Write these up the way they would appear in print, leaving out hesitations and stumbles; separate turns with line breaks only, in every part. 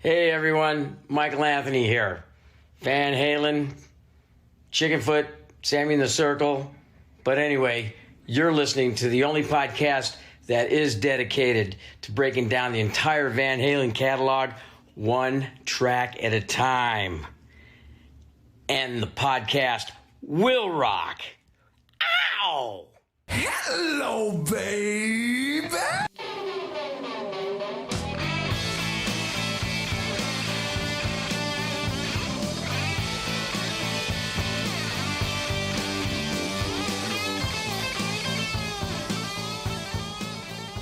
Hey everyone, Michael Anthony here. Van Halen, Chickenfoot, Sammy in the Circle. But anyway, you're listening to the only podcast that is dedicated to breaking down the entire Van Halen catalog one track at a time. And the podcast will rock. Ow!
Hello, baby!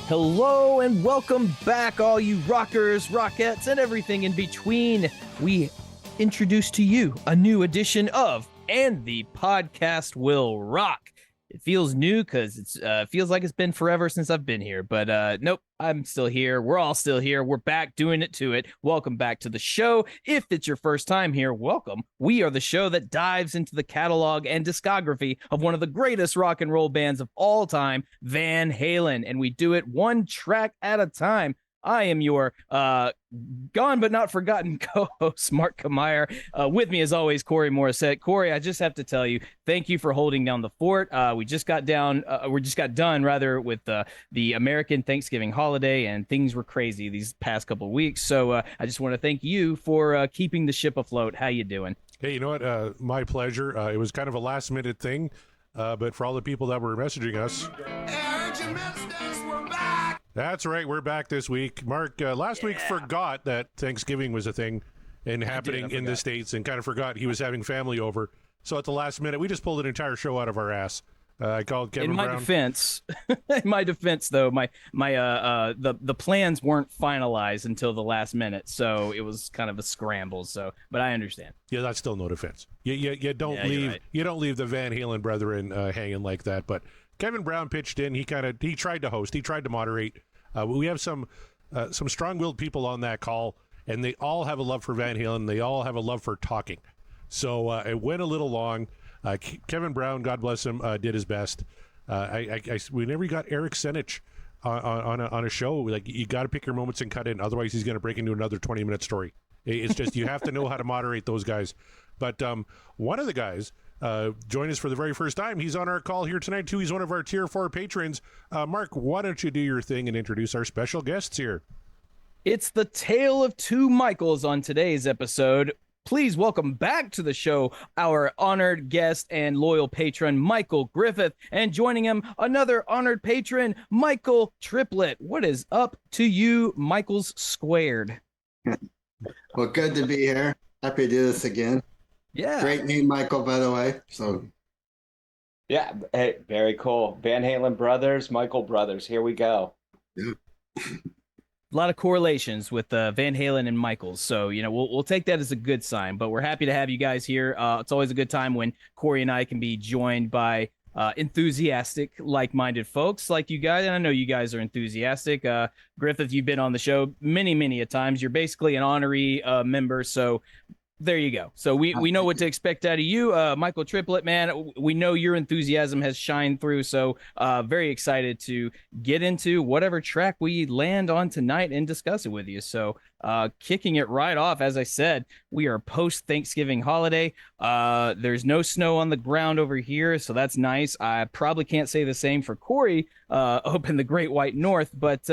Hello and welcome back, all you rockers, rockettes, and everything in between. We introduce to you a new edition of And the Podcast Will Rock. It feels new because it feels like it's been forever since I've been here, but nope, I'm still here. We're all still here. We're back doing it to it. Welcome back to the show. If it's your first time here, welcome. We are the show that dives into the catalog and discography of one of the greatest rock and roll bands of all time, Van Halen, and we do it one track at a time. I am your gone but not forgotten co-host, Mark Kamier. With me, as always, Corey Morissette. Corey, I just have to tell you, thank you for holding down the fort. We just got done with the American Thanksgiving holiday, and things were crazy these past couple of weeks. So I just want to thank you for keeping the ship afloat. How you doing?
Hey, you know what? My pleasure. It was kind of a last-minute thing, but for all the people that were messaging us... That's right. We're back this week. Mark, last week forgot that Thanksgiving was a thing and happening in the States, and kind of forgot he was having family over. So at the last minute, we just pulled an entire show out of our ass. I called Kevin Brown.
In my defense, though, the plans weren't finalized until the last minute, so it was kind of a scramble. So, but I understand.
Yeah, that's still no defense. You don't leave the Van Halen brethren hanging like that. But Kevin Brown pitched in. He tried to host. He tried to moderate. We have some strong-willed people on that call, and they all have a love for Van Halen. They all have a love for talking. So it went a little long. Kevin Brown, God bless him, did his best. We never got Eric Senich on a show. Like, you got to pick your moments and cut in. Otherwise, he's going to break into another 20-minute story. It's just you have to know how to moderate those guys. But one of the guys joined us for the very first time. He's on our call here tonight, too. He's one of our Tier 4 patrons. Mark, why don't you do your thing and introduce our special guests here?
It's the tale of two Michaels on today's episode. Please welcome back to the show our honored guest and loyal patron, Michael Griffith, and joining him, another honored patron, Michael Triplett. What is up to you, Michaels Squared?
Well, good to be here. Happy to do this again.
Yeah.
Great name, Michael, by the way. So,
yeah, hey, very cool. Van Halen brothers, Michael brothers. Here we go.
yeah.
A lot of correlations with Van Halen and Michaels, so we'll take that as a good sign. But we're happy to have you guys here. It's always a good time when Corey and I can be joined by enthusiastic, like-minded folks like you guys, and I know you guys are enthusiastic. Griffith, you've been on the show many a times. You're basically an honorary member, so there you go. So we know what to expect out of you. Michael Triplett, man, we know your enthusiasm has shined through, so very excited to get into whatever track we land on tonight and discuss it with you. So kicking it right off, as I said, we are post-Thanksgiving holiday. There's no snow on the ground over here, so that's nice. I probably can't say the same for Corey up in the Great White North, but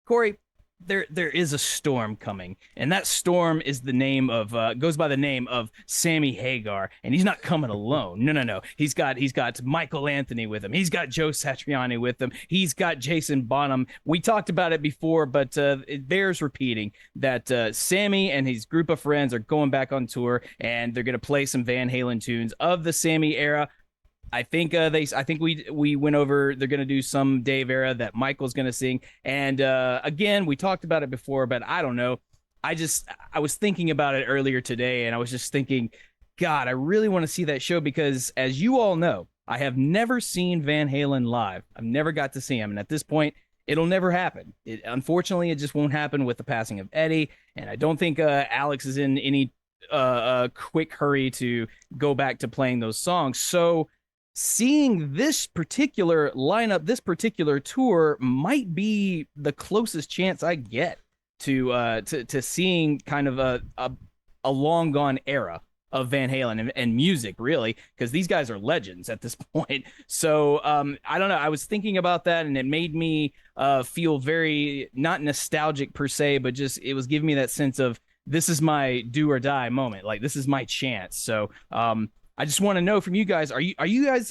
Corey, there is a storm coming, and that storm is goes by the name of Sammy Hagar, and he's not coming alone. No. He's got Michael Anthony with him. He's got Joe Satriani with him. He's got Jason Bonham. We talked about it before, but it bears repeating that Sammy and his group of friends are going back on tour, and they're going to play some Van Halen tunes of the Sammy era. I think we went over, they're going to do some Dave era that Michael's going to sing. And again, we talked about it before, but I don't know. I was thinking about it earlier today, and I was just thinking, God, I really want to see that show because, as you all know, I have never seen Van Halen live. I've never got to see him. And at this point, it'll never happen. Unfortunately, it just won't happen with the passing of Eddie. And I don't think Alex is in any quick hurry to go back to playing those songs. So seeing this particular lineup, this particular tour might be the closest chance I get to seeing kind of a long gone era of Van Halen and music, really, because these guys are legends at this point. So I don't know. I was thinking about that, and it made me feel very not nostalgic per se, but just it was giving me that sense of this is my do or die moment. Like this is my chance. So I just want to know from you guys: are you guys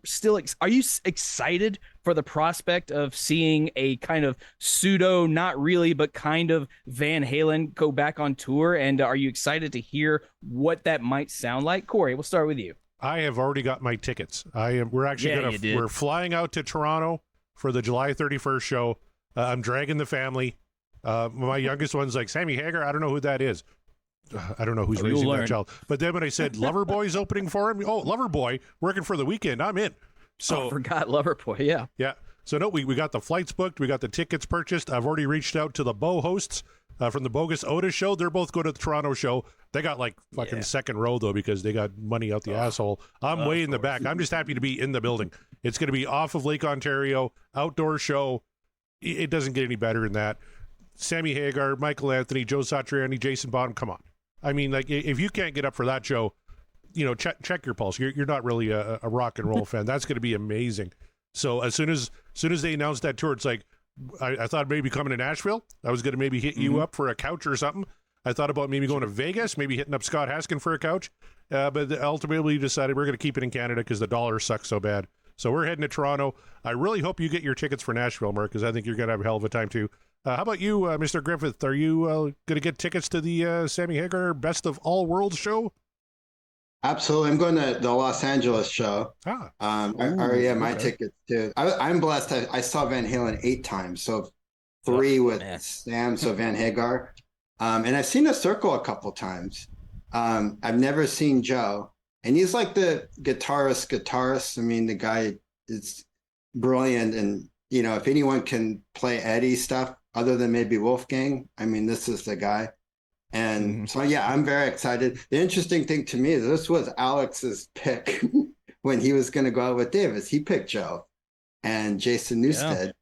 still are you excited for the prospect of seeing a kind of pseudo, not really, but kind of Van Halen go back on tour? And are you excited to hear what that might sound like? Corey, we'll start with you.
I have already got my tickets. We're actually we're flying out to Toronto for the July 31st show. I'm dragging the family. My youngest one's like, Sammy Hagar, I don't know who that is. I don't know who's raising that child. But then when I said Loverboy's opening for him, Loverboy working for the weekend, I'm in. So
I forgot Loverboy, yeah.
Yeah. So no, we got the flights booked. We got the tickets purchased. I've already reached out to the Bo hosts from the Bogus Otis show. They're both going to the Toronto show. They got like fucking second row, though, because they got money out the asshole. I'm way in the back. I'm just happy to be in the building. It's going to be off of Lake Ontario, outdoor show. It doesn't get any better than that. Sammy Hagar, Michael Anthony, Joe Satriani, Jason Bottom, come on. I mean, like, if you can't get up for that show, check your pulse. You're not really a rock and roll fan. That's going to be amazing. So as soon as they announced that tour, it's like, I thought maybe coming to Nashville. I was going to maybe hit you up for a couch or something. I thought about maybe going to Vegas, maybe hitting up Scott Haskin for a couch. But ultimately we decided we're going to keep it in Canada because the dollar sucks so bad. So we're heading to Toronto. I really hope you get your tickets for Nashville, Mark, because I think you're going to have a hell of a time too. How about you, Mr. Griffith? Are you going to get tickets to the Sammy Hagar Best of All Worlds show?
Absolutely. I'm going to the Los Angeles show.
I
already have my tickets too. I'm blessed. I saw Van Halen 8 times. So 3 with Sam, so Van Hagar. And I've seen The Circle a couple times. I've never seen Joe. And he's like the guitarist. I mean, the guy is brilliant. And, if anyone can play Eddie stuff other than maybe Wolfgang, I mean, this is the guy. And so, yeah, I'm very excited. The interesting thing to me is this was Alex's pick when he was going to go out with Davis. He picked Joe and Jason Newsted.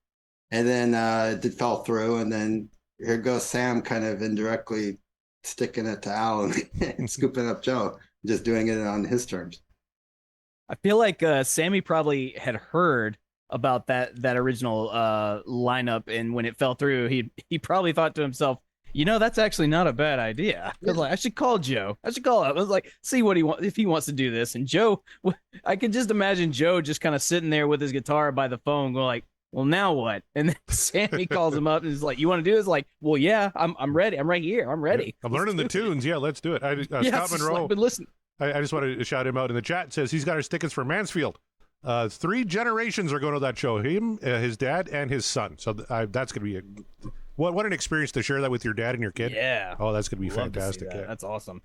And then it fell through. And then here goes Sam kind of indirectly sticking it to Alan and scooping up Joe, just doing it on his terms.
I feel like Sammy probably had heard about that original lineup, and when it fell through, he probably thought to himself, that's actually not a bad idea. I was like, I should call Joe. I was like, see what if he wants to do this. And Joe, I could just imagine Joe just kind of sitting there with his guitar by the phone, going like, well, now what? And then Sammy calls him up and is like, you want to do this? Like, well, yeah, I'm ready. I'm right here. I'm ready.
I'm learning the tunes. Yeah, let's do it. Scott Monroe.
But listen,
I just want to shout him out in the chat. Says he's got his tickets for Mansfield. 3 generations are going to that show. Him, his dad, and his son. So that's going to be what an experience to share that with your dad and your kid.
Yeah.
Oh, that's going to be fantastic.
That. Yeah. That's awesome.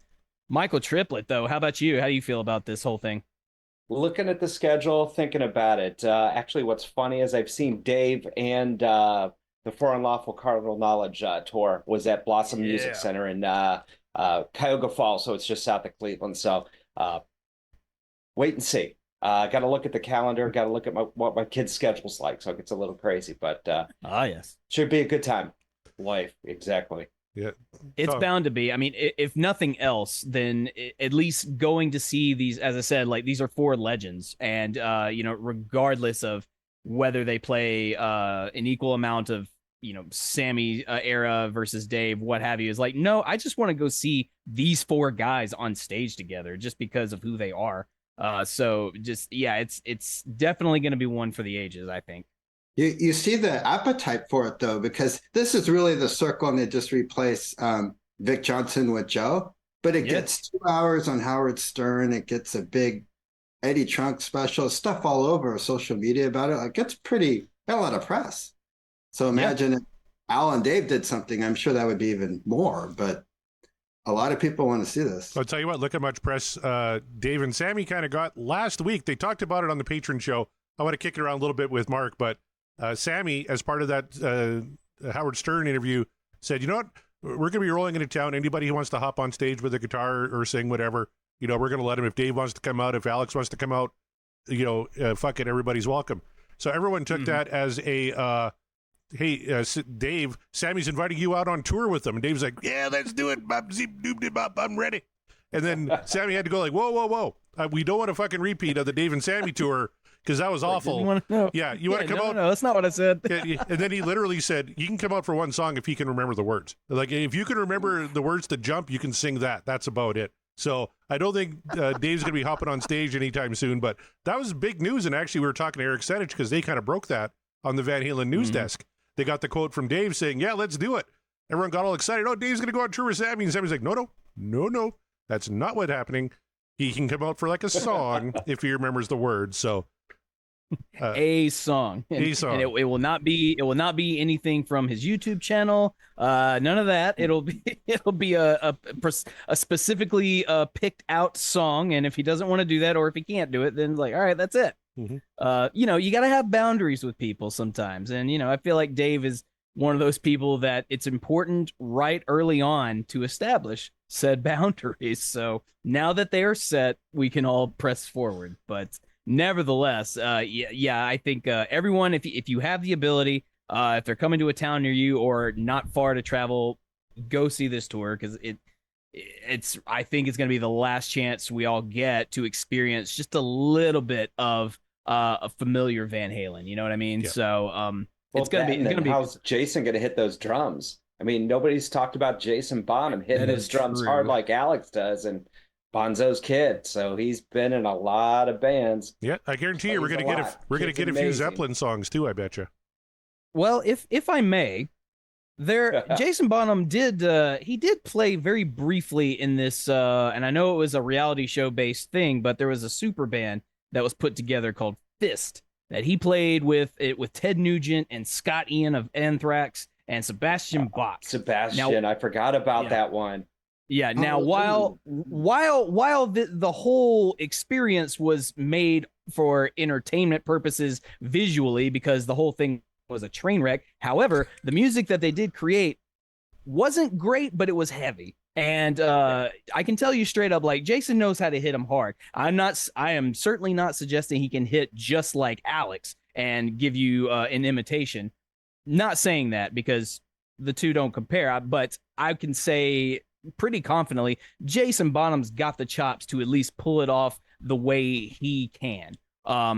Michael Triplett, though, how about you? How do you feel about this whole thing?
Looking at the schedule, thinking about it. Actually, what's funny is I've seen Dave and the For Unlawful Cardinal Knowledge tour was at Blossom Music Center in Cuyahoga Falls, so it's just south of Cleveland. So wait and see. Got to look at the calendar. Got to look at what my kid's schedule's like. So it gets a little crazy, but
yes,
should be a good time. Life, exactly.
Yeah,
it's bound to be. I mean, if nothing else, then at least going to see these, as I said, like these are 4 legends, and regardless of whether they play an equal amount of Sammy era versus Dave, what have you, is like, no, I just want to go see these 4 guys on stage together just because of who they are. So just, it's definitely going to be one for the ages, I think.
You see the appetite for it, though, because this is really the Circle, and they just replace Vic Johnson with Joe. But it gets 2 hours on Howard Stern. It gets a big Eddie Trunk special, stuff all over social media about it. Like, it's got a lot of press. So imagine if Al and Dave did something, I'm sure that would be even more. But a lot of people want to see this.
I'll tell you what, look how much press Dave and Sammy kind of got last week. They talked about it on the Patron show. I want to kick it around a little bit with Mark, but Sammy, as part of that Howard Stern interview, said, you know what, we're going to be rolling into town. Anybody who wants to hop on stage with a guitar or sing whatever, we're going to let him. If Dave wants to come out, if Alex wants to come out, fuck it, everybody's welcome. So everyone took that as a hey, Dave, Sammy's inviting you out on tour with them. And Dave's like, yeah, let's do it. I'm ready. And then Sammy had to go like, whoa. We don't want a fucking repeat of the Dave and Sammy tour because that was awful. Yeah, you want to come out?
No, that's not what I said.
And then he literally said, you can come out for one song if he can remember the words. Like, if you can remember the words to Jump, you can sing that. That's about it. So I don't think Dave's going to be hopping on stage anytime soon, but that was big news. And actually, we were talking to Eric Senich because they kind of broke that on the Van Halen news desk. They got the quote from Dave saying, yeah, let's do it. Everyone got all excited. Oh, Dave's going to go on tour with Sammy. And Sammy's like, no. That's not what's happening. He can come out for like a song if he remembers the words. So
a song. And it will not be anything from his YouTube channel. None of that. It'll be a specifically picked out song. And if he doesn't want to do that, or if he can't do it, then like, all right, that's it. You got to have boundaries with people sometimes. And, I feel like Dave is one of those people that it's important right early on to establish said boundaries. So now that they are set, we can all press forward. But nevertheless, I think everyone, if you have the ability, if they're coming to a town near you or not far to travel, go see this tour, because I think it's going to be the last chance we all get to experience just a little bit of a familiar Van Halen. You know what I mean? Yeah. So it's going to be.
How's Jason going to hit those drums? I mean, nobody's talked about Jason Bonham hitting those drums hard like Alex does, and Bonzo's kid. So he's been in a lot of bands.
Yeah, I guarantee you, we're going to get a few Zeppelin songs too. I bet you.
Well, if I may, Jason Bonham did play very briefly in this, and I know it was a reality show based thing, but there was a super band that was put together called Fist that he played with Ted Nugent and Scott Ian of Anthrax and Sebastian Bach.
I forgot about that one.
Yeah. Now, while the whole experience was made for entertainment purposes visually, because the whole thing was a train wreck. However, the music that they did create wasn't great, but it was heavy. And I can tell you straight up, like, Jason knows how to hit him hard. I am certainly not suggesting he can hit just like Alex and give you an imitation. Not saying that, because the two don't compare, but I can say pretty confidently Jason Bonham's got the chops to at least pull it off the way he can.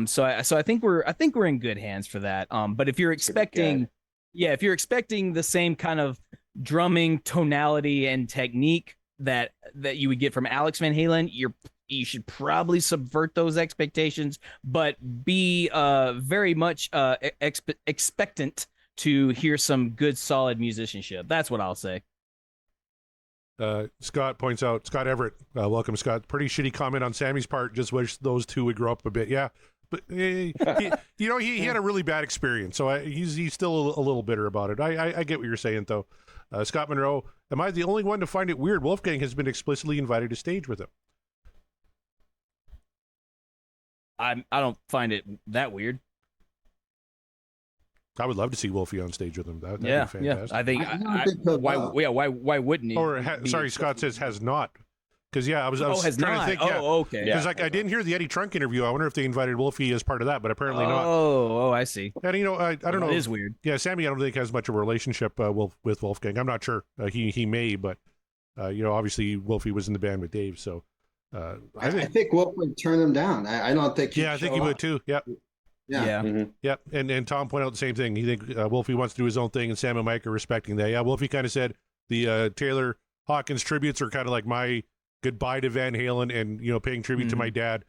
So I think we're in good hands for that. But if you're expecting the same kind of drumming tonality and technique that you would get from Alex Van Halen, you should probably subvert those expectations, but be very much expectant to hear some good, solid musicianship. That's what I'll say.
Scott points out, Scott Everett, welcome, Scott. Pretty shitty comment on Sammy's part. Just wish those two would grow up a bit. Yeah, but he had a really bad experience, so he's still a little bitter about it. I get what you're saying, though. Scott Monroe, am I the only one to find it weird? Wolfgang has been explicitly invited to stage with him.
I don't find it that weird.
I would love to see Wolfie on stage with him. That'd be fantastic.
Yeah. I think why wouldn't he?
Or Scott says has not. Because I was trying to think.
Okay.
Because I didn't hear the Eddie Trunk interview. I wonder if they invited Wolfie as part of that, but apparently not.
Oh, I see.
And I don't know.
It is weird.
Yeah, Sammy, I don't think has much of a relationship with Wolfgang. I'm not sure. He may, but obviously Wolfie was in the band with Dave, so
I think Wolf would turn him down. I don't think.
I think he would too. Yep.
Yeah.
Mm-hmm.
Yep. And Tom pointed out the same thing. He think Wolfie wants to do his own thing, and Sam and Mike are respecting that. Yeah, Wolfie kind of said the Taylor Hawkins tributes are kind of like my goodbye to Van Halen, and paying tribute to my dad.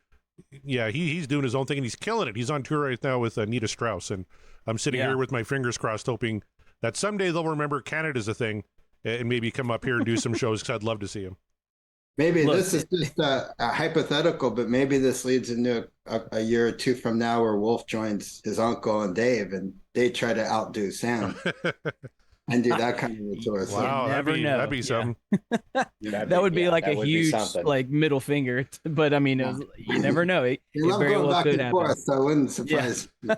Yeah, he's doing his own thing, and he's killing it. He's on tour right now with Nita Strauss, and I'm sitting here with my fingers crossed, hoping that someday they'll remember Canada's a thing and maybe come up here and do some shows, because I'd love to see him.
Maybe this is just a hypothetical, but maybe this leads into a year or two from now where Wolf joins his uncle and Dave, and they try to outdo Sam and do that kind of a tour. So
wow, that'd be something.
That would be like a huge middle finger, but I mean, you never know. It very well could happen. Forth,
so it wouldn't surprise me.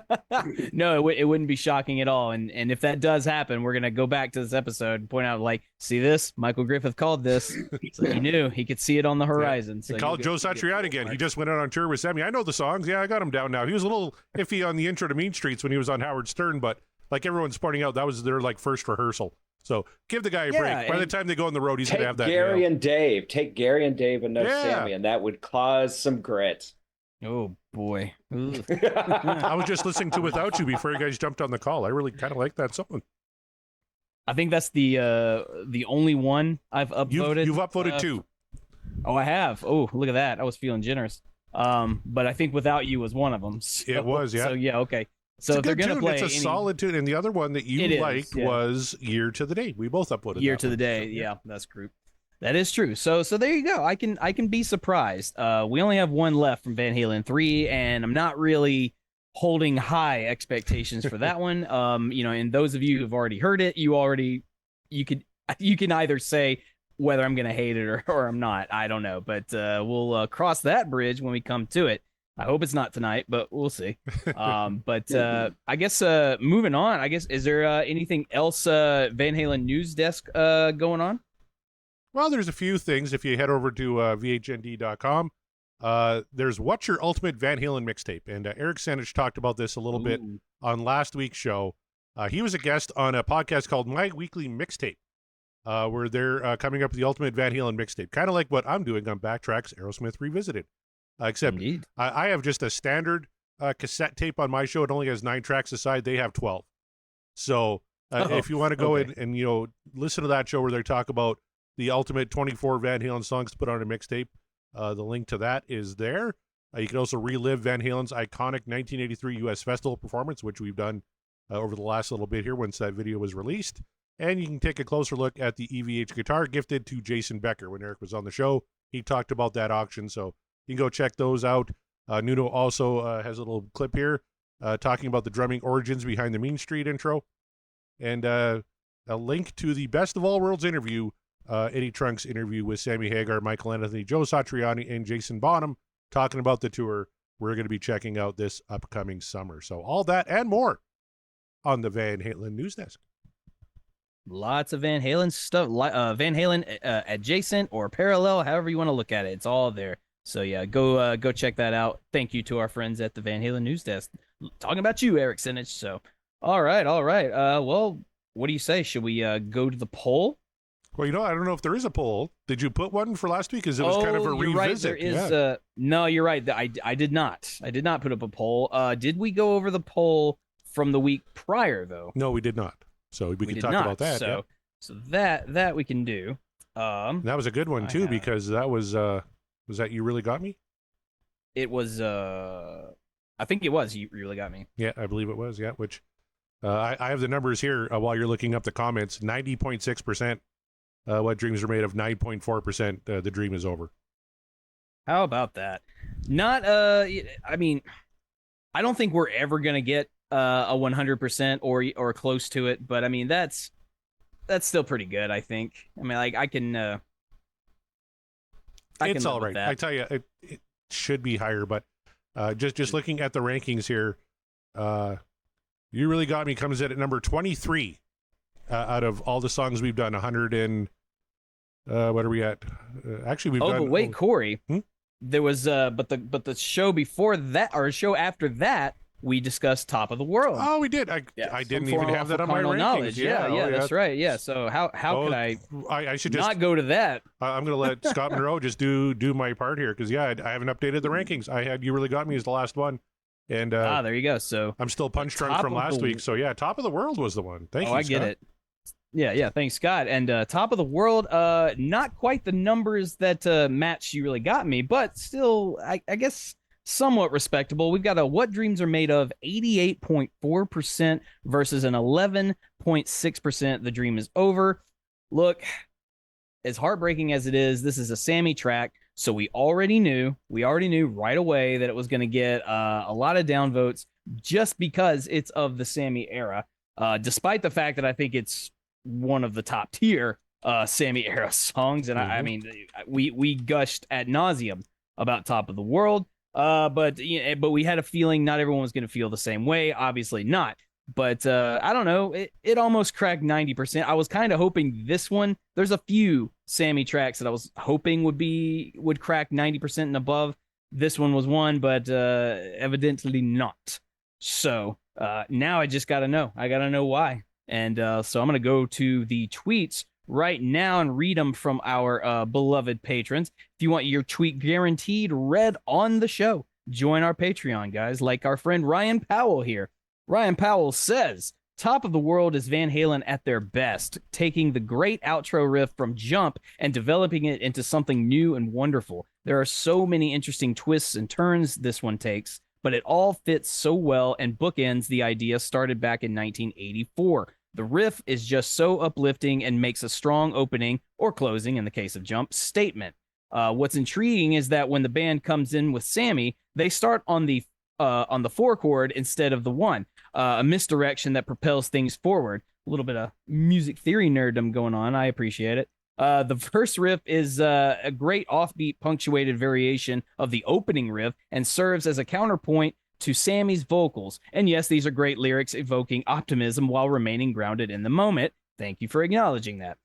No, it wouldn't be shocking at all. And if that does happen, we're gonna go back to this episode and point out, like, see this? Michael Griffith called this. So he knew he could see it on the horizon. So
he called Joe Satriani again. He just went out on tour with Sammy. I know the songs. Yeah, I got him down now. He was a little iffy on the intro to Mean Streets when he was on Howard Stern, but like everyone's pointing out, that was their like first rehearsal. So give the guy a break. By the time they go on the road, he's going to have that.
Gary and Dave. Take Gary and Dave and no Sammy, and that would cause some grit.
Oh boy.
I was just listening to Without You before you guys jumped on the call. I really kind of like that song.
I think that's the only one I've upvoted.
You've upvoted 2.
Oh, I have. Oh, look at that. I was feeling generous. But I think Without You was one of them. So,
it was, yeah.
So yeah, okay. So
it's
if they're gonna play,
it's a solid tune. And the other one that you liked was Year to the Day. We both upvoted
Year to the Day. So, yeah, that's true. That is true. So there you go. I can be surprised. We only have one left from Van Halen 3, and I'm not really holding high expectations for that one. And those of you who've already heard it, you can either say whether I'm gonna hate it or I'm not. I don't know, but we'll cross that bridge when we come to it. I hope it's not tonight, but we'll see. But I guess moving on. I guess is there anything else Van Halen news desk going on?
Well, there's a few things. If you head over to vhnd.com, there's What's Your Ultimate Van Halen Mixtape? And Eric Sandich talked about this a little bit on last week's show. He was a guest on a podcast called My Weekly Mixtape, where they're coming up with the Ultimate Van Halen Mixtape, kind of like what I'm doing on Backtracks Aerosmith Revisited. Except I have just a standard cassette tape on my show. It only has 9 tracks aside. They have 12. So if you want to go in and listen to that show where they talk about the ultimate 24 Van Halen songs to put on a mixtape, the link to that is there. You can also relive Van Halen's iconic 1983 U.S. Festival performance, which we've done over the last little bit here once that video was released. And you can take a closer look at the EVH guitar gifted to Jason Becker when Eric was on the show. He talked about that auction, so you can go check those out. Nuno also has a little clip here talking about the drumming origins behind the Mean Street intro. And a link to the Best of All Worlds interview, Eddie Trunk's interview with Sammy Hagar, Michael Anthony, Joe Satriani, and Jason Bonham talking about the tour we're going to be checking out this upcoming summer. So all that and more on the Van Halen News Desk.
Lots of Van Halen stuff, Van Halen adjacent or parallel, however you want to look at it. It's all there. So yeah, go check that out. Thank you to our friends at the Van Halen News Desk. Talking about you, Eric Sinich. So, all right. Well, what do you say? Should we go to the poll?
Well, I don't know if there is a poll. Did you put one for last week? Because it was kind of a revisit.
Right. There is. No, you're right. I did not. I did not put up a poll. Did we go over the poll from the week prior though?
No, we did not. So we can talk about that.
So that we can do.
That was a good one too, because that was that You Really Got Me?
It was I think it was You Really Got Me.
Yeah, I believe it was, yeah, which I have the numbers here while you're looking up the comments. 90.6% What Dreams Are Made Of, 9.4% The Dream Is Over.
How about that? Not I mean, I don't think we're ever going to get a 100% or close to it, but I mean that's still pretty good, I think. I mean, like I can
it's all right. I tell you, it should be higher, but just looking at the rankings here, You Really Got Me comes in at number 23 out of all the songs we've done. 100 and what are we at? Actually, we've done.
But wait, Corey, there was but the show before that or show after that, we discussed Top of the World.
Oh, we did. I didn't even have that on my rankings.
Knowledge. Yeah, that's right. Yeah. So how could
I should just
not go to that?
I'm going to let Scott Monroe just do my part here because I haven't updated the rankings. I had You Really Got Me as the last one, and
there you go. So
I'm still punch drunk from last week. So yeah, Top of the World was the one. Thank you.
I get it. Yeah. Thanks, Scott. And Top of the World, not quite the numbers that match You Really Got Me, but still, I guess. Somewhat respectable. We've got a What Dreams Are Made Of 88.4% versus an 11.6% The Dream Is Over. Look, as heartbreaking as it is, this is a Sammy track, so we already knew right away that it was going to get a lot of downvotes just because it's of the Sammy era, despite the fact that I think it's one of the top tier Sammy era songs. And I mean, we gushed ad nauseum about Top of the World. But we had a feeling not everyone was going to feel the same way. Obviously not. But I don't know. It almost cracked 90%. I was kind of hoping this one. There's a few Sammy tracks that I was hoping would crack 90% and above. This one was one, but evidently not. So now I just got to know. I got to know why. And so I'm going to go to the tweets right now and read them from our beloved patrons. If you want your tweet guaranteed read on the show, join our Patreon, guys, like our friend Ryan Powell here. Ryan Powell says, Top of the World is Van Halen at their best, taking the great outro riff from Jump and developing it into something new and wonderful. There are so many interesting twists and turns this one takes, but it all fits so well and bookends the idea started back in 1984. The riff is just so uplifting and makes a strong opening, or closing in the case of Jump, statement. What's intriguing is that when the band comes in with Sammy, they start on the 4 chord instead of the 1, a misdirection that propels things forward. A little bit of music theory nerddom going on. I appreciate it. The first riff is a great offbeat punctuated variation of the opening riff and serves as a counterpoint to Sammy's vocals. And yes, these are great lyrics evoking optimism while remaining grounded in the moment. Thank you for acknowledging that.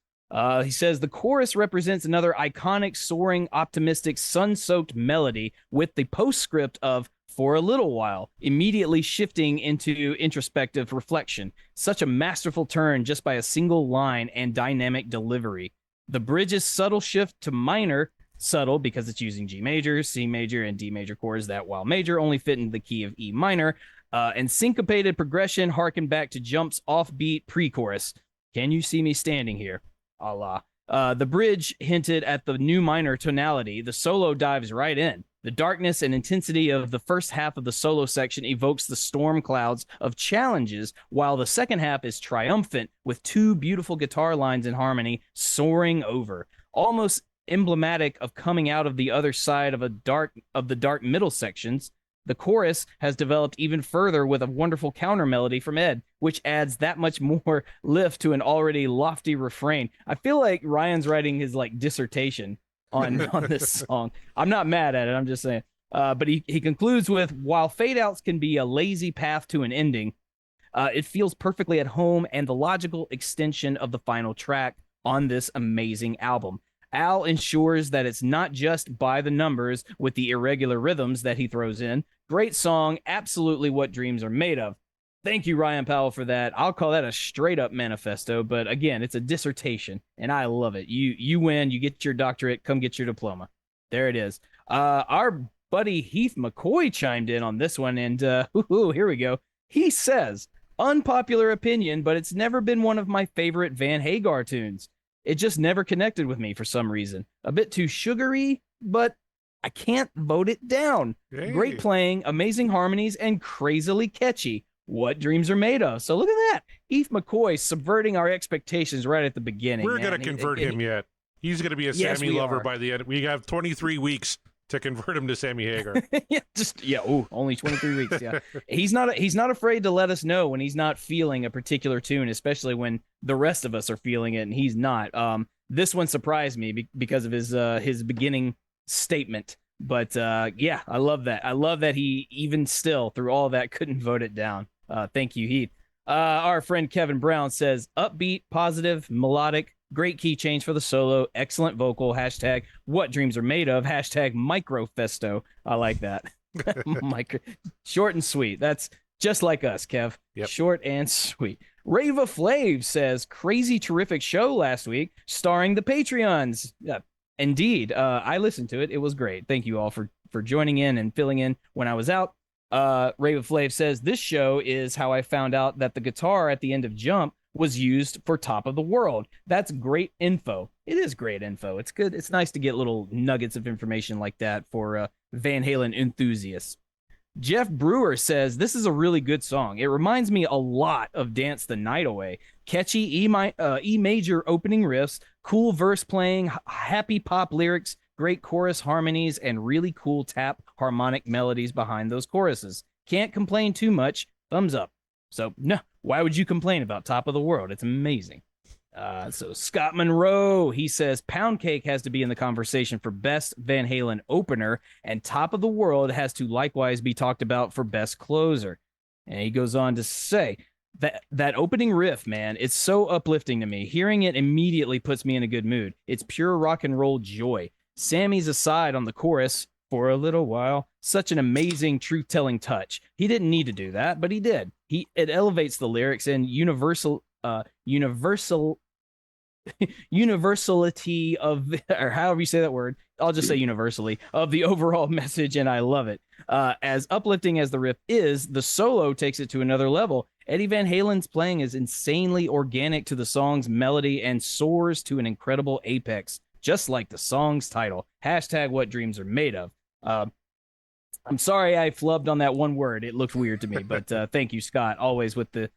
He says the chorus represents another iconic, soaring, optimistic, sun-soaked melody with the postscript of "for a little while," immediately shifting into introspective reflection. Such a masterful turn just by a single line and dynamic delivery. The bridge's subtle shift to minor, subtle because it's using G major, C major, and D major chords that, while major, only fit in the key of E minor, and syncopated progression harken back to Jump's offbeat pre-chorus. Can you see me standing here? Allah. The bridge hinted at the new minor tonality. The solo dives right in. The darkness and intensity of the first half of the solo section evokes the storm clouds of challenges, while the second half is triumphant with 2 beautiful guitar lines in harmony soaring over, almost emblematic of coming out of the other side of the dark middle sections. The chorus has developed even further with a wonderful counter melody from Ed, which adds that much more lift to an already lofty refrain. I feel like Ryan's writing his dissertation on this song. I'm not mad at it. I'm just saying. But he concludes with, while fade outs can be a lazy path to an ending, it feels perfectly at home and the logical extension of the final track on this amazing album. Al ensures that it's not just by the numbers with the irregular rhythms that he throws in. Great song, absolutely what dreams are made of. Thank you, Ryan Powell, for that. I'll call that a straight up manifesto, but again, it's a dissertation, and I love it. You win, you get your doctorate, come get your diploma. There it is. Our buddy Heath McCoy chimed in on this one, and here we go. He says, unpopular opinion, but it's never been one of my favorite Van Hagar tunes. It just never connected with me for some reason. A bit too sugary, but I can't vote it down. Hey. Great playing, amazing harmonies, and crazily catchy. What dreams are made of. So look at that. Heath McCoy subverting our expectations right at the beginning.
We're going to convert him yet. He's going to be a Sammy lover by the end. We have 23 weeks to convert him to Sammy Hagar.
Only 23 weeks. Yeah. He's not afraid to let us know when he's not feeling a particular tune, especially when the rest of us are feeling it and he's not. This one surprised me because of his beginning statement. But I love that. I love that he even still through all that couldn't vote it down. Thank you, Heath. Our friend Kevin Brown says upbeat, positive, melodic, great key change for the solo, excellent vocal, hashtag what dreams are made of, hashtag microfesto. I like that. Short and sweet. That's just like us, Kev. Yep. Short and sweet. Rava Flav says crazy terrific show last week starring the Patreons. Indeed. I listened to it. It was great. Thank you all for joining in and filling in when I was out. Rava Flav says this show is how I found out that the guitar at the end of Jump was used for Top of the World. That's great info. It is great info. It's good. It's nice to get little nuggets of information like that for Van Halen enthusiasts. Jeff Brewer says this is a really good song. It reminds me a lot of Dance the Night Away. Catchy E major opening riffs, cool verse playing, happy pop lyrics, great chorus harmonies, and really cool tap harmonic melodies behind those choruses. Can't complain too much. Thumbs up. So, no, why would you complain about Top of the World? It's amazing. So Scott Monroe, he says Pound Cake has to be in the conversation for best Van Halen opener, and Top of the World has to likewise be talked about for best closer. And he goes on to say that opening riff, man, it's so uplifting to me. Hearing it immediately puts me in a good mood. It's pure rock and roll joy. Sammy's aside on the chorus, for a little while. Such an amazing truth-telling touch. He didn't need to do that, but he did. It elevates the lyrics and universality of, or however you say that word, I'll just say universally, of the overall message, and I love it. As uplifting as the riff is, the solo takes it to another level. Eddie Van Halen's playing is insanely organic to the song's melody and soars to an incredible apex, just like the song's title. Hashtag what dreams are made of. I'm sorry I flubbed on that one word. It looked weird to me, but thank you, Scott, always with the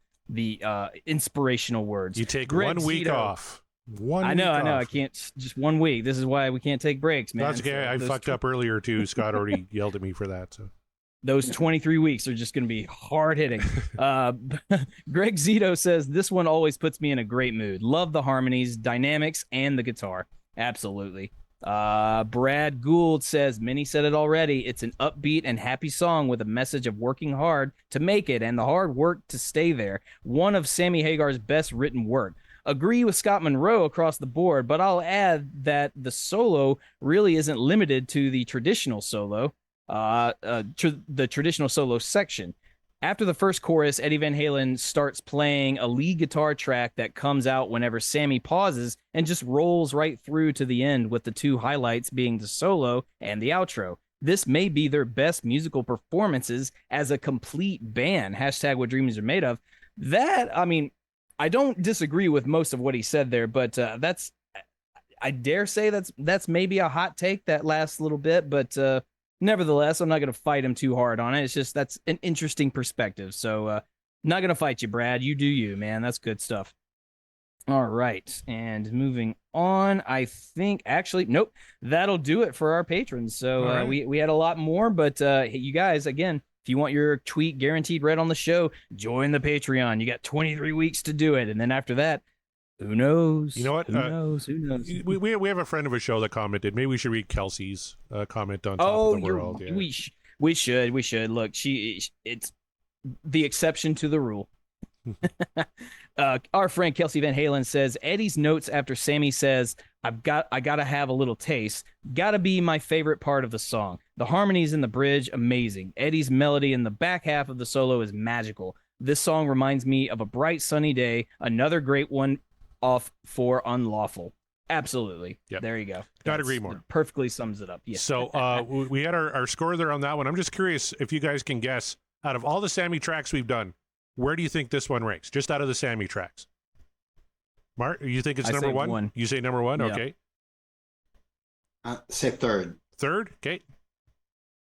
inspirational words.
You take
Greg
1 week
Zito.
off.
I know. I can't, just 1 week. This is why we can't take breaks, man.
That's okay. I fucked up earlier too. Scott already yelled at me for that. So
those 23 weeks are just going to be hard hitting. Greg Zito says this one always puts me in a great mood. Love the harmonies, dynamics, and the guitar. Absolutely. Brad Gould says, Minnie said it already. It's an upbeat and happy song with a message of working hard to make it and the hard work to stay there. One of Sammy Hagar's best written work. Agree with Scott Monroe across the board, but I'll add that the solo really isn't limited to the traditional solo, the traditional solo section. After the first chorus, Eddie Van Halen starts playing a lead guitar track that comes out whenever Sammy pauses and just rolls right through to the end, with the two highlights being the solo and the outro. This may be their best musical performances as a complete band. Hashtag what dreams are made of. That, I mean, I don't disagree with most of what he said there, but I dare say that's maybe a hot take, that last little bit, but nevertheless, I'm not going to fight him too hard on it. It's just, that's an interesting perspective. So not going to fight you, Brad. You do you, man. That's good stuff. All right. And moving on, I think actually, nope, that'll do it for our patrons. So
right.
we had a lot more, but you guys, again, if you want your tweet guaranteed read on the show, join the Patreon. You got 23 weeks to do it. And then after that, who knows?
You know what?
Who knows?
We have a friend of a show that commented. Maybe we should read Kelsey's comment on top of the world. Yeah.
We should. Look, it's the exception to the rule. Our friend Kelsey Van Halen says Eddie's notes after Sammy says, I gotta have a little taste, gotta be my favorite part of the song. The harmonies in the bridge, amazing. Eddie's melody in the back half of the solo is magical. This song reminds me of a bright sunny day. Another great one off for Unlawful. Absolutely.
Yep.
There you go.
Not agree more.
Perfectly sums it up. Yeah.
So we had our score there on that one. I'm just curious if you guys can guess, out of all the Sammy tracks we've done, where do you think this one ranks? Just out of the Sammy tracks. Mark, you think it's number one? You say number one? Yeah. Okay.
Say third.
Third? Okay.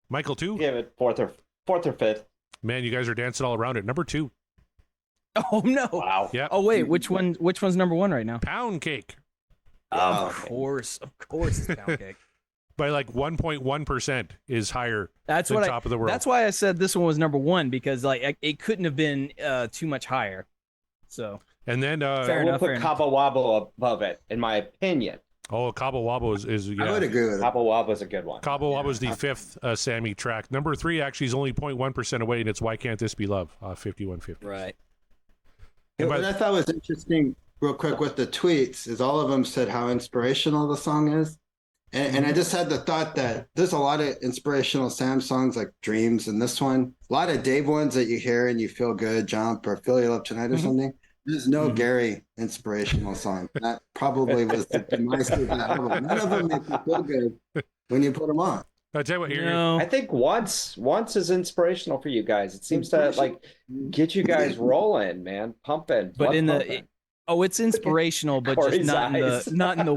Michael, two?
Give it fourth or fifth.
Man, you guys are dancing all around it. Number two.
Oh, no.
Wow.
Yeah.
Oh, wait. Which one's number one right now?
Pound Cake.
Of course it's Pound Cake.
By like 1.1% is higher than Top of the World.
That's why I said this one was number one, because like it couldn't have been too much higher. So
and then
we'll put Cabo Wabo above it, in my opinion.
Oh, Cabo Wabo is yeah.
I would agree with it.
Cabo Wabo is a good one.
Cabo Wabo is the fifth Sammy track. Number three actually is only 0.1% away, and it's Why Can't This Be Love? 5150.
Right.
What I thought was interesting, real quick, with the tweets is all of them said how inspirational the song is. And I just had the thought that there's a lot of inspirational Sam songs like Dreams and this one. A lot of Dave ones that you hear and you feel good, Jump or Feel You Love Tonight or something. There's no Gary inspirational song. That probably was the demise of that album. None of them make you feel good when you put them on.
I tell you what, here.
I think once is inspirational for you guys. It seems to like get you guys rolling, man, pumping.
But it's inspirational, but just not in the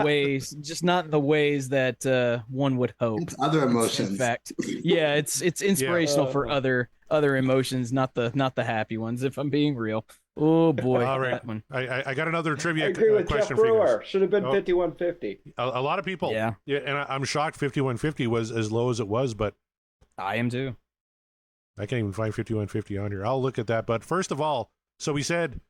ways that one would hope.
It's other emotions.
In fact, yeah, it's inspirational for other emotions, not the happy ones. If I'm being real. Oh boy!
All right,
that one.
I got another trivia
I agree with
question
Jeff
for you
Brewer.
guys.
Should have been 5150.
A lot of people, yeah, and I'm shocked 5150 was as low as it was, but
I am too.
I can't even find 5150 on here. I'll look at that. But first of all, so we said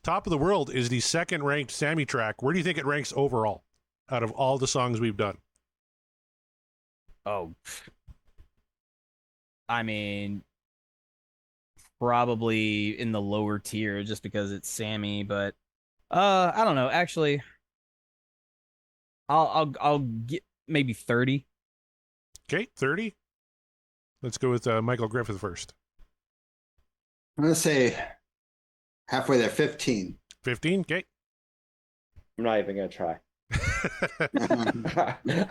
Top of the World is the second ranked Sammy track. Where do you think it ranks overall out of all the songs we've done?
Oh, I mean, probably in the lower tier just because it's Sammy, but I don't know. Actually, I'll get maybe 30.
Okay, 30. Let's go with Michael Griffith first.
I'm gonna say halfway there, 15.
15. Okay.
I'm not even gonna try.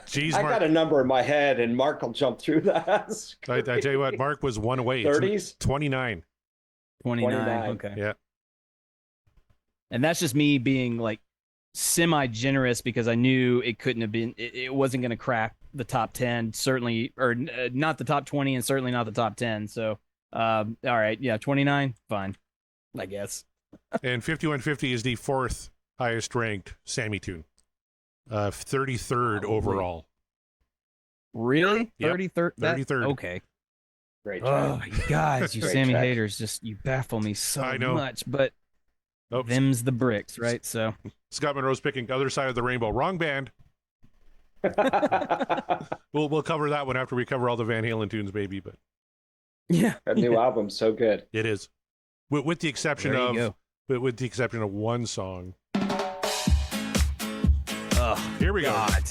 Jeez,
I
Mark.
got a number in my head, and Mark will jump through that.
I tell you what, Mark was one away. It's
30s?
29.
29. Okay.
Yeah.
And that's just me being like semi-generous because I knew it couldn't have been, it wasn't going to crack the top 10, certainly, or not the top 20 and certainly not the top 10. So, all right. Yeah. 29. Fine. I guess.
And 5150 is the fourth highest ranked Sammy tune. 33rd overall.
Really?
Yep.
33rd?
33rd.
Okay.
Great
Oh,
job.
you guys, you
Great
Sammy
check.
haters, just you baffle me so
I know.
much. But
Oops.
them's the bricks, right? So
Scott Monroe's picking Other Side of the Rainbow. Wrong band. We'll cover that one after we cover all the Van Halen tunes, baby. But
yeah,
That new album's so good.
it is, with the exception
There you
of, with the exception of one song.
oh
Here we go.
God,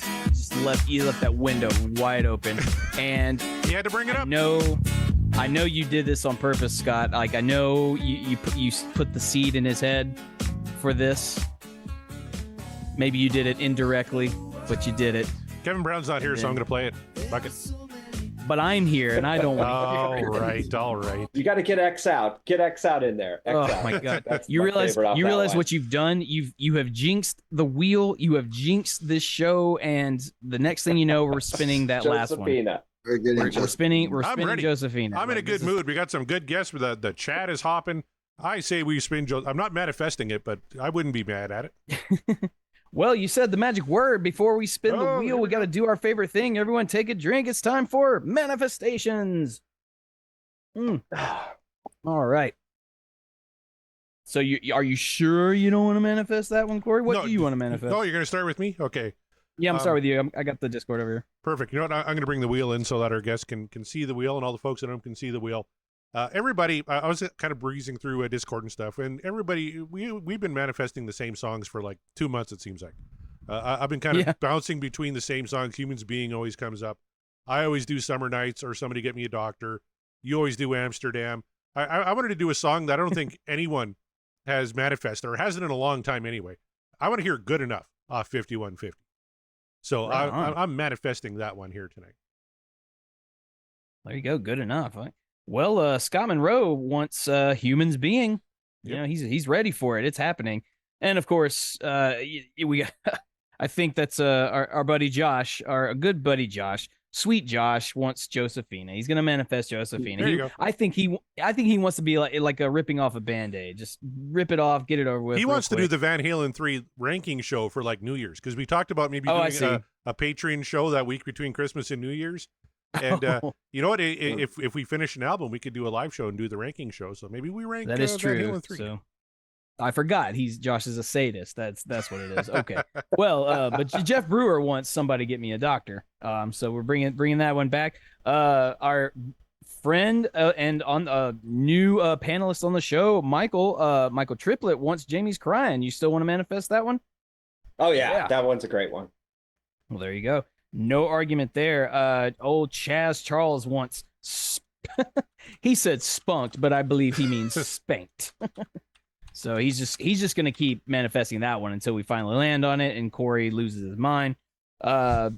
you left that window wide open, and
He had to bring it
I
up.
know you did this on purpose, Scott. Like I know you put the seed in his head for this. Maybe you did it indirectly, but you did it.
Kevin Brown's not here, so I'm going to play it. Fuck it.
But I'm here, and I don't want
All
to hear it.
right, all right.
You got to get X out. Get X out in there. X
Oh
out.
my God!
That's
You
my
realize
favorite off that one.
what you've done? You have jinxed the wheel. You have jinxed this show, and the next thing you know, we're spinning that last one.
Josephina.
We're getting
We're
just
spinning. We're
I'm
spinning
ready.
Josephina.
I'm in a
Like,
good
this is-
mood. We got some good guests. The chat is hopping. I say we spin I'm not manifesting it, but I wouldn't be mad at it.
Well, you said the magic word before we spin the
Oh,
wheel. We got to do our favorite thing. Everyone, take a drink. It's time for manifestations. All right. So are you sure you don't want to manifest that one, Corey? What
No,
do you want to manifest?
Oh, you're going to start with me? Okay,
Yeah, I'm sorry with you. I got the Discord over here.
perfect. You know what? I'm going to bring the wheel in so that our guests can see the wheel, and all the folks at home can see the wheel. Everybody, I was kind of breezing through Discord and stuff, and everybody, we've been manifesting the same songs for like 2 months, it seems like. I've been kind of bouncing between the same songs. Humans Being always comes up. I always do Summer Nights or Somebody Get Me a Doctor. You always do Amsterdam. I wanted to do a song that I don't think anyone has manifested or hasn't in a long time anyway. I want to hear Good Enough off 5150. So
Right on.
I'm manifesting that one here tonight.
There you go. Good enough. Well, Scott Monroe wants Humans Being. You know, he's ready for it. It's happening. And of course, we I think that's our buddy Josh, our good buddy Josh, sweet Josh wants Josephina. He's gonna manifest Josephina.
There you go.
I think he wants to be like a ripping off a Band-Aid. Just rip it off, get it over with.
He
real
wants to do
quick.
the Van Halen 3 ranking show for like New Year's because we talked about maybe
I
doing
see.
a Patreon show that week between Christmas and New Year's. And you know what? If we finish an album, we could do a live show and do the ranking show. So maybe we rank
That is
Van
true.
Halen 3.
So I forgot Josh is a sadist. That's what it is. Okay. Well, but Jeff Brewer wants Somebody Get Me a Doctor. So we're bringing that one back. Our friend and on new panelist on the show, Michael Triplett wants Jamie's Crying. You still want to manifest that one?
Oh yeah,
Yeah.
that one's a great one.
Well, there you go. No argument there. Old Chaz Charles wants. He said spunked, but I believe he means spanked. So he's just gonna keep manifesting that one until we finally land on it, and Corey loses his mind. I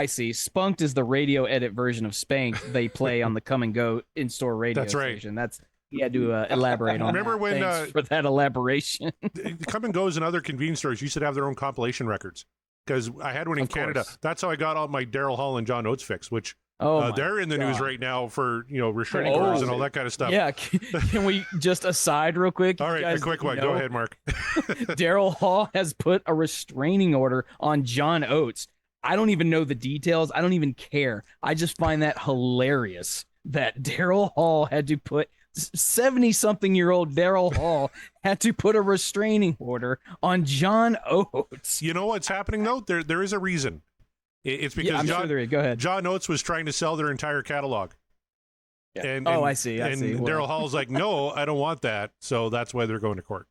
see. Spunked is the radio edit version of Spanked they play on the Come and Go in-store radio
That's right.
station. He had to elaborate on.
Remember
that.
when,
Thanks for that elaboration?
Come and Goes and other convenience stores used to have their own compilation records because I had one in
Of
Canada.
course.
That's how I got all my Daryl Hall and John Oates fix, which
Oh,
they're in the news
God.
right now for restraining
Oh.
orders and all that kind of stuff.
Yeah, can we just aside real quick?
All
You
right, a
guys
quick one.
know
Go ahead, Mark.
Daryl Hall has put a restraining order on John Oates. I don't even know the details. I don't even care. I just find that hilarious that Daryl Hall had to put 70-something-year-old Daryl Hall had to put a restraining order on John Oates.
You know what's happening though? There is a reason. It's because
Yeah, I'm sure there is. Go ahead.
John Oates was trying to sell their entire catalog.
Yeah.
And,
Oh,
and-
I see.
and
Well,
Daryl Hall's like, no, I don't want that. So that's why they're going to court.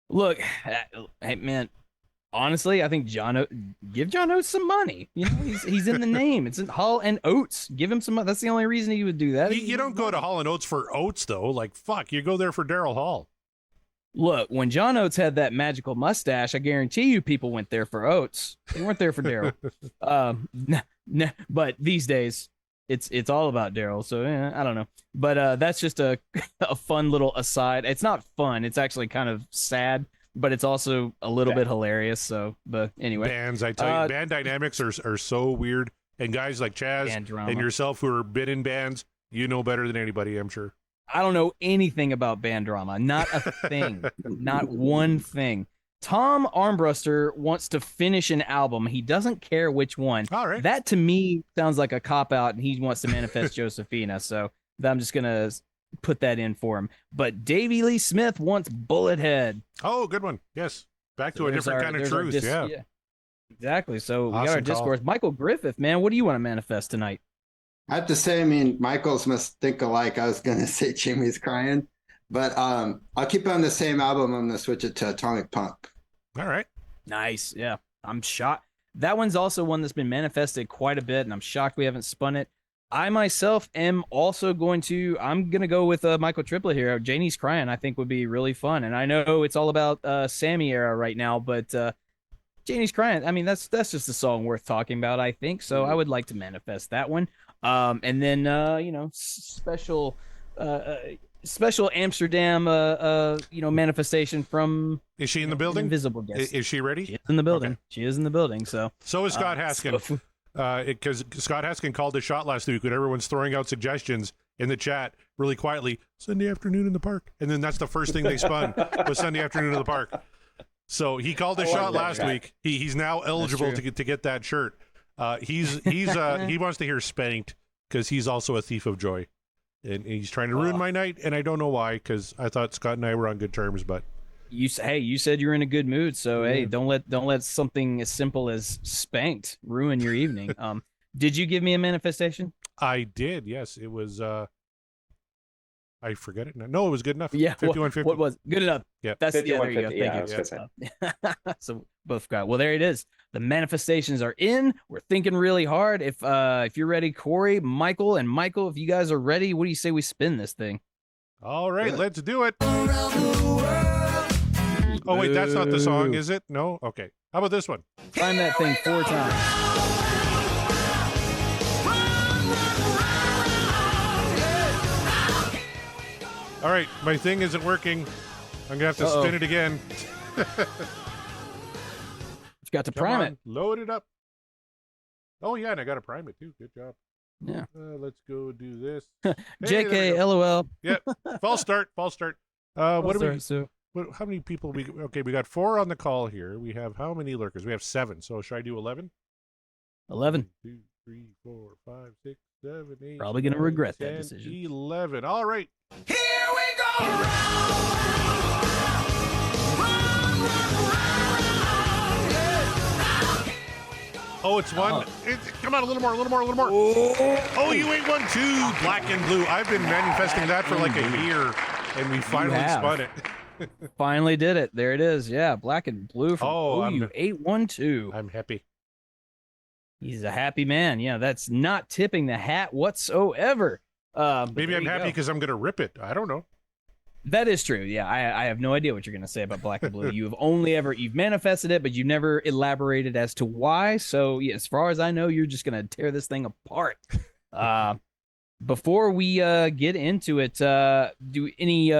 Look, hey man, Honestly, I think give John Oates some money. You know, he's in the name. It's in Hall and Oates. Give him some money. That's the only reason he would do that.
You don't go to Hall and Oates for Oates, though. Like, fuck, you go there for Daryl Hall.
Look, when John Oates had that magical mustache, I guarantee you people went there for Oates. They weren't there for Daryl. But these days, it's all about Daryl. So I don't know. But that's just a fun little aside. It's not fun. It's actually kind of sad, but it's also a little bit hilarious. So, but anyway,
bands, I tell you, band dynamics are so weird. And guys like Chaz and yourself who are been in bands, you know better than anybody, I'm sure.
I don't know anything about band drama. Not a thing. Not one thing. Tom Armbruster wants to finish an album. He doesn't care which one.
All right.
That to me sounds like a cop-out, and he wants to manifest Josephina. So I'm just going to put that in for him. But Davey Lee Smith wants Bullethead.
Oh, good one. Yes. Back to a different kind of truth. Yeah.
Exactly. So we got our
Awesome call.
discourse. Michael Griffith, man, what do you want to manifest tonight?
I have to say, I mean, Michaels must think alike. I was going to say Jimmy's Crying, but I'll keep it on the same album. I'm going to switch it to Atomic Punk.
All right.
Nice. Yeah. I'm shocked. That one's also one that's been manifested quite a bit, and I'm shocked we haven't spun it. I myself am also I'm going to go with Michael Triplett here. Janie's Crying, I think, would be really fun. And I know it's all about Sammy era right now, but Janie's Crying, I mean, that's just a song worth talking about, I think. So I would like to manifest that one. And then, special Amsterdam, manifestation from.
Is she in the building?
Invisible guest.
Is she ready?
She is in the building.
Okay.
She is in the building. So
is Scott Haskin. Because Scott Haskin called his shot last week when everyone's throwing out suggestions in the chat really quietly. Sunday afternoon in the park, and then that's the first thing they spun was Sunday afternoon in the park. So he called his shot last week. He's now eligible to get that shirt. He wants to hear Spanked because he's also a thief of joy, and he's trying to ruin my night, and I don't know why, because I thought Scott and I were on good terms, but
you said you're in a good mood, so hey, don't let something as simple as Spanked ruin your evening. Did you give me a manifestation?
I did. Yes, it was. I forget it now. No, it was good enough.
Yeah,
5150.
What was good enough?
Yeah,
that's there you go.
Yeah,
Thank you. So both got. Well, there it is. The manifestations are in. We're thinking really hard. If you're ready, Corey, Michael, if you guys are ready, what do you say we spin this thing?
All right, let's do it. Oh wait, that's not the song, is it? No. Okay. How about this one?
Find that thing 4 times.
All right, my thing isn't working. I'm gonna have to spin it again.
You've got to prime it.
Load it up. Oh yeah, and I got to prime it too. Good job.
Yeah.
Let's go do this.
JK, LOL.
Yep. False start. What do we?
So
How many people we? Okay, we got 4 on the call here. We have how many lurkers? We have 7. So should I do 11?
11.
1, 2, 3, 4, 5, 6, 7, 8.
Probably gonna regret
10,
that decision.
11. All right.
Here we go.
Oh, it's one. Come on, a little more. Oh, you ain't one too. Black and Blue. I've been manifesting that for like a year, and we finally spun it.
Finally did it. There it is. Yeah, Black and Blue from OU 812.
I'm happy.
He's a happy man. Yeah, that's not tipping the hat whatsoever.
Maybe I'm happy because I'm going to rip it. I don't know.
That is true. Yeah, I have no idea what you're going to say about Black and Blue. You've manifested it, but you've never elaborated as to why. So yeah, as far as I know, you're just going to tear this thing apart. Before we get into it, do any,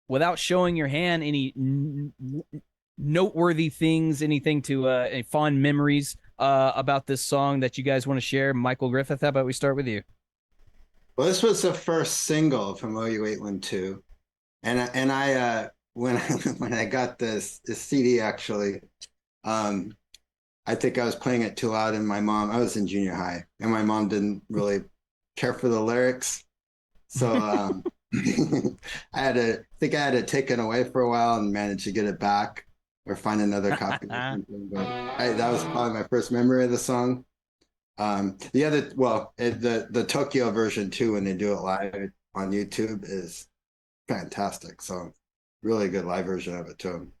without showing your hand, any noteworthy things, anything to any fond memories about this song that you guys want to share? Michael Griffith, how about we start with you?
Well, this was the first single from OU 812. And I when I got this CD, actually, I think I was playing it too loud, and I was in junior high, and my mom didn't really care for the lyrics, so I had to take it taken away for a while and managed to get it back or find another copy. But that was probably my first memory of the song. The Tokyo version too, when they do it live on YouTube, is fantastic. So really good live version of it too.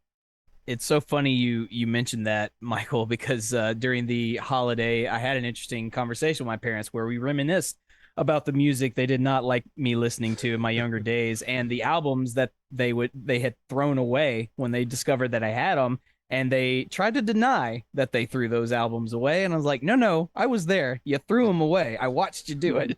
It's so funny you mentioned that, Michael, because during the holiday, I had an interesting conversation with my parents where we reminisced about the music they did not like me listening to in my younger days and the albums that they had thrown away when they discovered that I had them. And they tried to deny that they threw those albums away. And I was like, no, I was there. You threw them away. I watched you do it.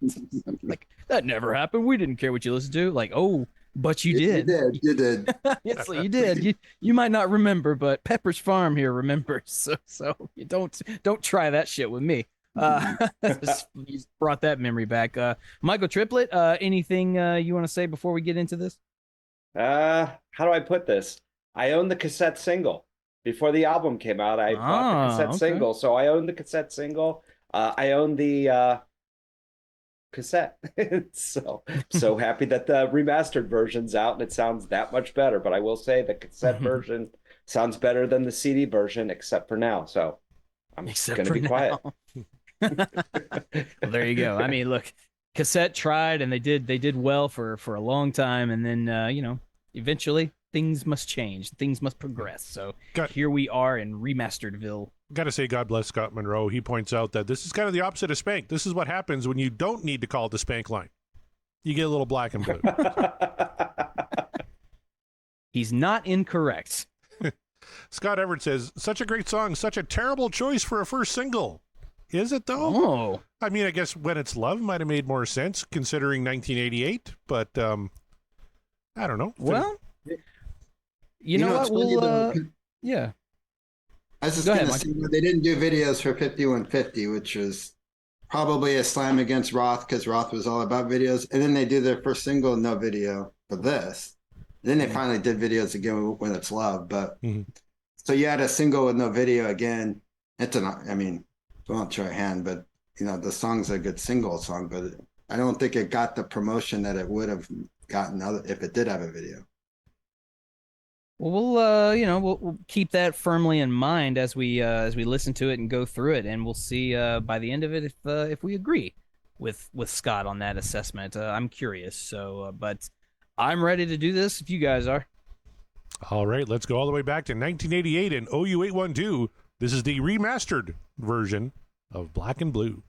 Like, that never happened. We didn't care what you listened to. Like, oh, but you did.
You did.
Yes, you did. You might not remember, but Pepper's Farm here remembers. So you don't try that shit with me. You brought that memory back. Michael Triplett, anything you want to say before we get into this?
How do I put this? I own the cassette single. Before the album came out, I bought the cassette single. So I own the cassette single. I own the cassette. so happy that the remastered version's out and it sounds that much better. But I will say the cassette version sounds better than the CD version, except for now. So I'm going to be quiet.
Well, there you go. I mean, look, cassette tried and they did well for a long time, and then eventually things must change, things must progress. So here we are in Remasteredville.
Got to say, God bless Scott Monroe. He points out that this is kind of the opposite of Spank. This is what happens when you don't need to call it the Spank line. You get a little black and blue.
He's not incorrect.
Scott Everett says, such a great song, such a terrible choice for a first single. Is it, though?
Oh.
I mean, I guess When It's Love might have made more sense considering 1988, but I don't know.
Well, you know what? We'll, yeah.
I was just going to say, they didn't do videos for 5150, which was probably a slam against Roth because Roth was all about videos. And then they do their first single, no video for this. Then they finally did videos again When It's Love. But so you had a single with no video again. I mean, don't try a hand, but the song's a good single song, but I don't think it got the promotion that it would have gotten if it did have a video.
Well, we'll keep that firmly in mind as we listen to it and go through it, and we'll see by the end of it if we agree with Scott on that assessment. I'm curious, but I'm ready to do this if you guys are.
All right, let's go all the way back to 1988 and OU812. This is the remastered version of Black and Blue.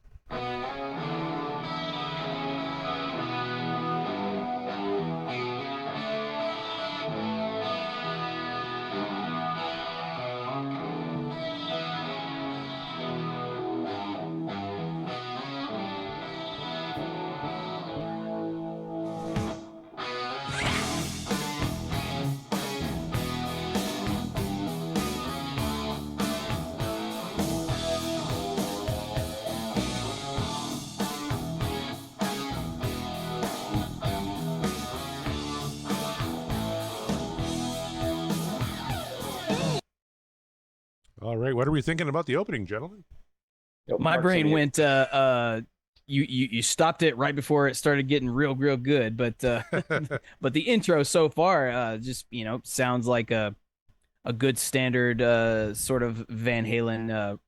All right, what are we thinking about the opening, gentlemen?
My brain went. You stopped it right before it started getting real good, but but the intro so far just sounds like a good standard sort of Van Halen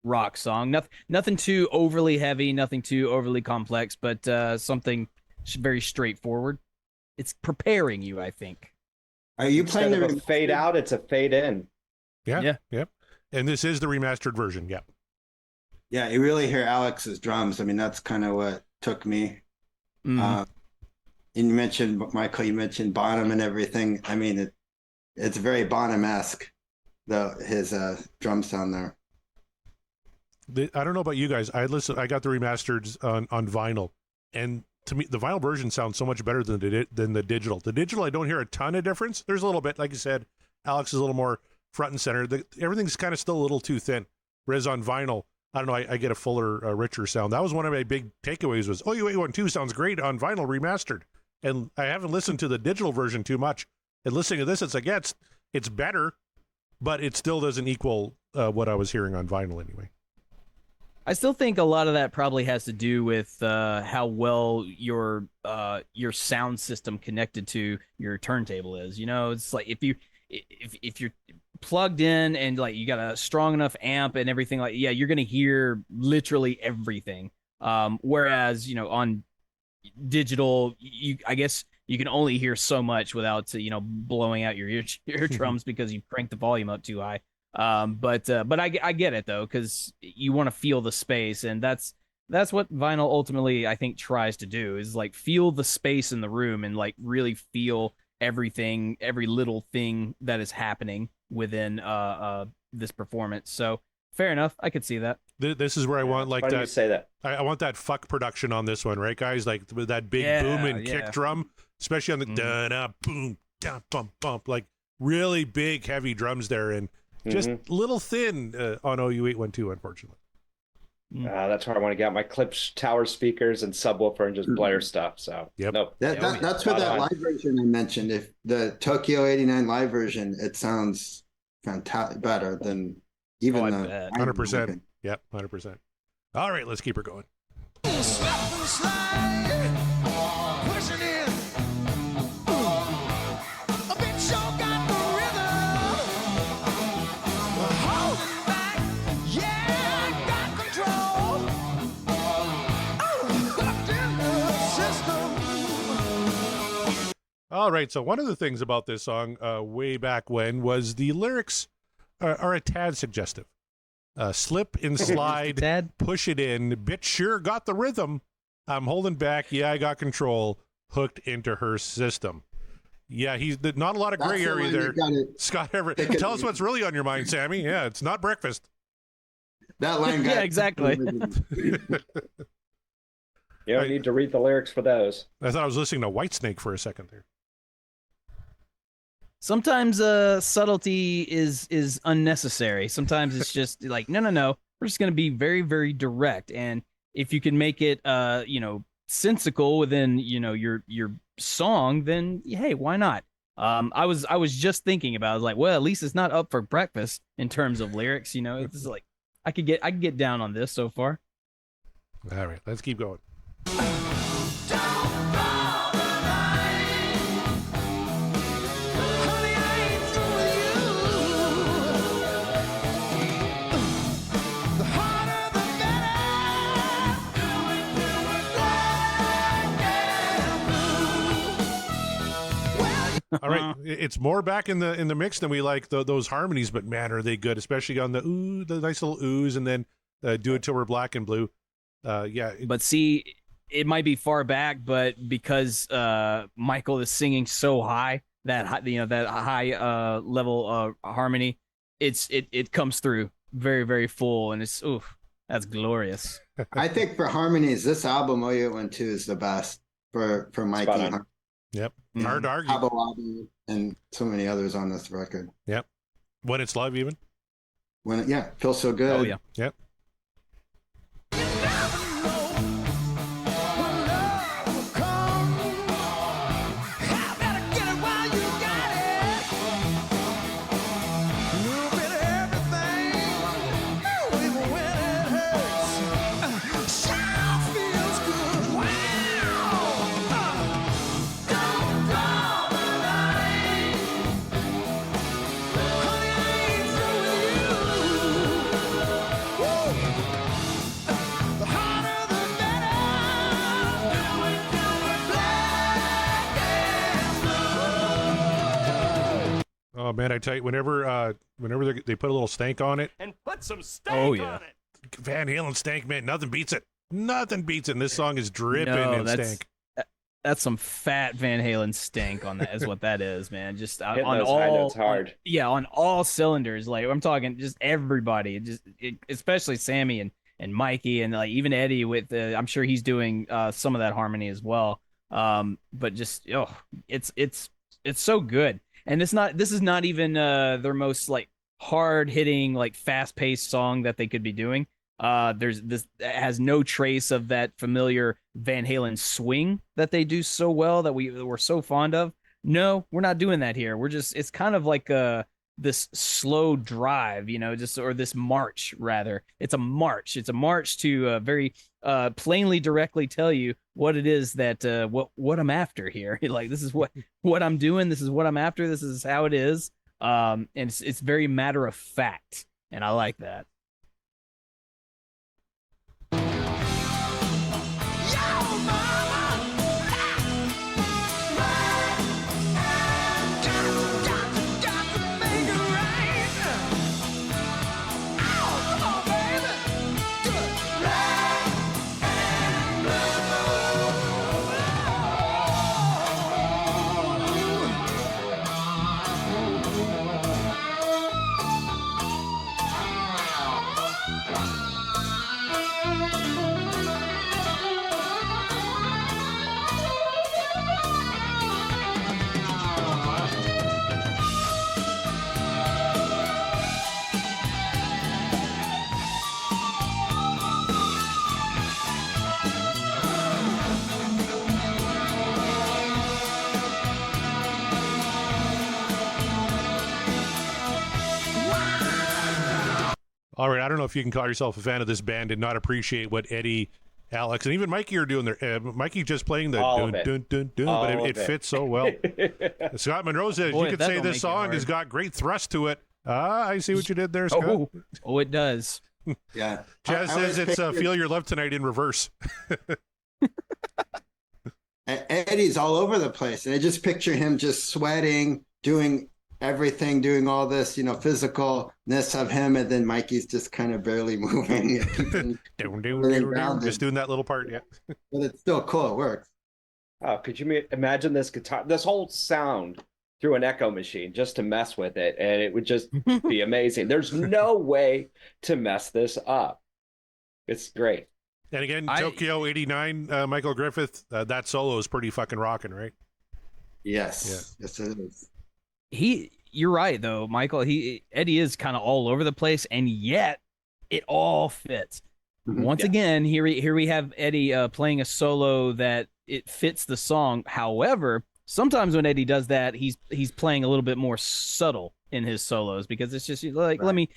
rock song. Nothing too overly heavy, nothing too overly complex, but something very straightforward. It's preparing you, I think.
Are you playing
a fade out? It's a fade in.
Yeah. And this is the remastered version. Yeah.
Yeah, you really hear Alex's drums. I mean, that's kind of what took me. And you mentioned, Michael, you mentioned Bonham and everything. I mean, it's very Bonham-esque, his drum sound there.
I don't know about you guys. I got the remasters on vinyl, and to me, the vinyl version sounds so much better than the digital. The digital, I don't hear a ton of difference. There's a little bit, like you said, Alex is a little more front and center. Everything's kind of still a little too thin. Whereas on vinyl, I don't know, I get a fuller, richer sound. That was one of my big takeaways was, OU812 sounds great on vinyl remastered. And I haven't listened to the digital version too much. And listening to this, it's like, yeah, it's better, but it still doesn't equal what I was hearing on vinyl anyway.
I still think a lot of that probably has to do with how well your sound system connected to your turntable is. It's like if you're plugged in and like you got a strong enough amp and everything, like you're gonna hear literally everything. Whereas on digital, I guess you can only hear so much without blowing out your eardrums because you cranked the volume up too high. But I get it though, because you want to feel the space, and that's what vinyl ultimately I think tries to do, is like feel the space in the room and like really feel everything, every little thing that is happening within this performance. So fair enough, I could see that.
This is where I want like that.
Say that.
I want that fuck production on this one, right, guys? Like with that big boom and kick drum, especially on the da da boom da bump bump, like really big heavy drums there, and just little thin on OU812, unfortunately.
That's where I want to get my Klipsch tower speakers and subwoofer and just blare stuff. So nope.
That's where that live version I mentioned. If the Tokyo '89 live version, it sounds fantastic, better than even the
100%. Yep, 100%. All right, let's keep her going. All right, so one of the things about this song way back when was the lyrics are a tad suggestive. Slip and slide, push it in, bitch sure got the rhythm. I'm holding back, yeah, I got control, hooked into her system. Yeah, he's not a lot of gray area there. Scott Everett, tell us what's really on your mind, Sammy. Yeah, it's not breakfast.
That line got
yeah, exactly.
You don't need to read the lyrics for those.
I thought I was listening to Whitesnake for a second there.
Sometimes subtlety is unnecessary. Sometimes it's just like, no. We're just going to be very, very direct. And if you can make it, sensical within, your song, then hey, why not? I was just thinking about it. I was like, well, at least it's not up for breakfast in terms of lyrics. It's like I could get down on this so far.
All right, let's keep going. All right, it's more back in the mix than we like those harmonies, but man, are they good, especially on the nice little oohs, and then do it till we're black and blue. Yeah.
But see, it might be far back, but because Michael is singing so high, that high level harmony, it comes through very, very full, and it's that's glorious.
I think for harmonies, this album OU812 is the best for Mikey.
Yep. Hard to argue.
Habibi and so many others on this record.
Yep. When It's Love, even.
Feels so good.
Oh yeah.
Yep. Oh man, I tell you, whenever they put a little stank on it,
and put some stank on it.
Van Halen stank, man, nothing beats it. Nothing beats it. And this song is dripping in stank.
That's some fat Van Halen stank on that, is what that is, man. Just on
those
all
high notes hard.
on all cylinders. Like I'm talking, just everybody, especially Sammy and Mikey, and like even Eddie with I'm sure he's doing some of that harmony as well. But just it's so good. And this is not even their most like hard hitting, like fast paced song that they could be doing. It has no trace of that familiar Van Halen swing that they do so well, that we're so fond of. No, we're not doing that here. It's kind of like this slow drive, or this march rather. It's a march. It's a march to very plainly, directly tell you what it is that what I'm after here. Like, this is what I'm doing. This is what I'm after. This is how it is. And it's very matter of fact, and I like that.
All right, I don't know if you can call yourself a fan of this band and not appreciate what Eddie, Alex, and even Mikey are doing there. Mikey just playing the dun, dun, dun, dun, but it fits so well. Scott Monroe says, you could say this song has got great thrust to it. I see what you did there, Scott.
Oh, it does.
Yeah.
Chaz says it's Feel Your Love Tonight in reverse.
Eddie's all over the place. And I just picture him just sweating, doing everything, doing all this, physicalness of him, and then Mikey's just kind of barely moving.
Just doing that little part, yeah.
But it's still cool. It works.
Oh, could you imagine this whole sound through an echo machine just to mess with it, and it would just be amazing. There's no way to mess this up. It's great.
And again, Tokyo 89, Michael Griffith, that solo is pretty fucking rocking, right?
Yes. Yeah. Yes, it is.
You're right though, Michael. Eddie is kind of all over the place, and yet it all fits.
Mm-hmm.
Once again, here we have Eddie playing a solo that it fits the song. However, sometimes when Eddie does that, he's playing a little bit more subtle in his solos, because it's just like, right. let me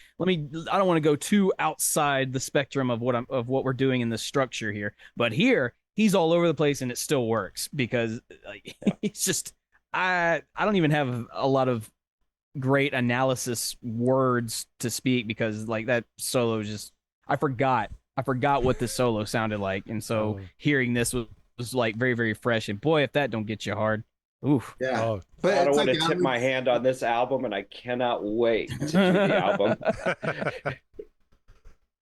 I don't want to go too outside the spectrum of what we're doing in the structure here. But here he's all over the place and it still works, because he's just I don't even have a lot of great analysis words to speak, because like that solo just I forgot what this solo sounded like, and so hearing this was like very, very fresh. And boy, if that don't get you hard, oof.
Yeah.
But I don't want to tip my hand on this album, and I cannot wait to do the album.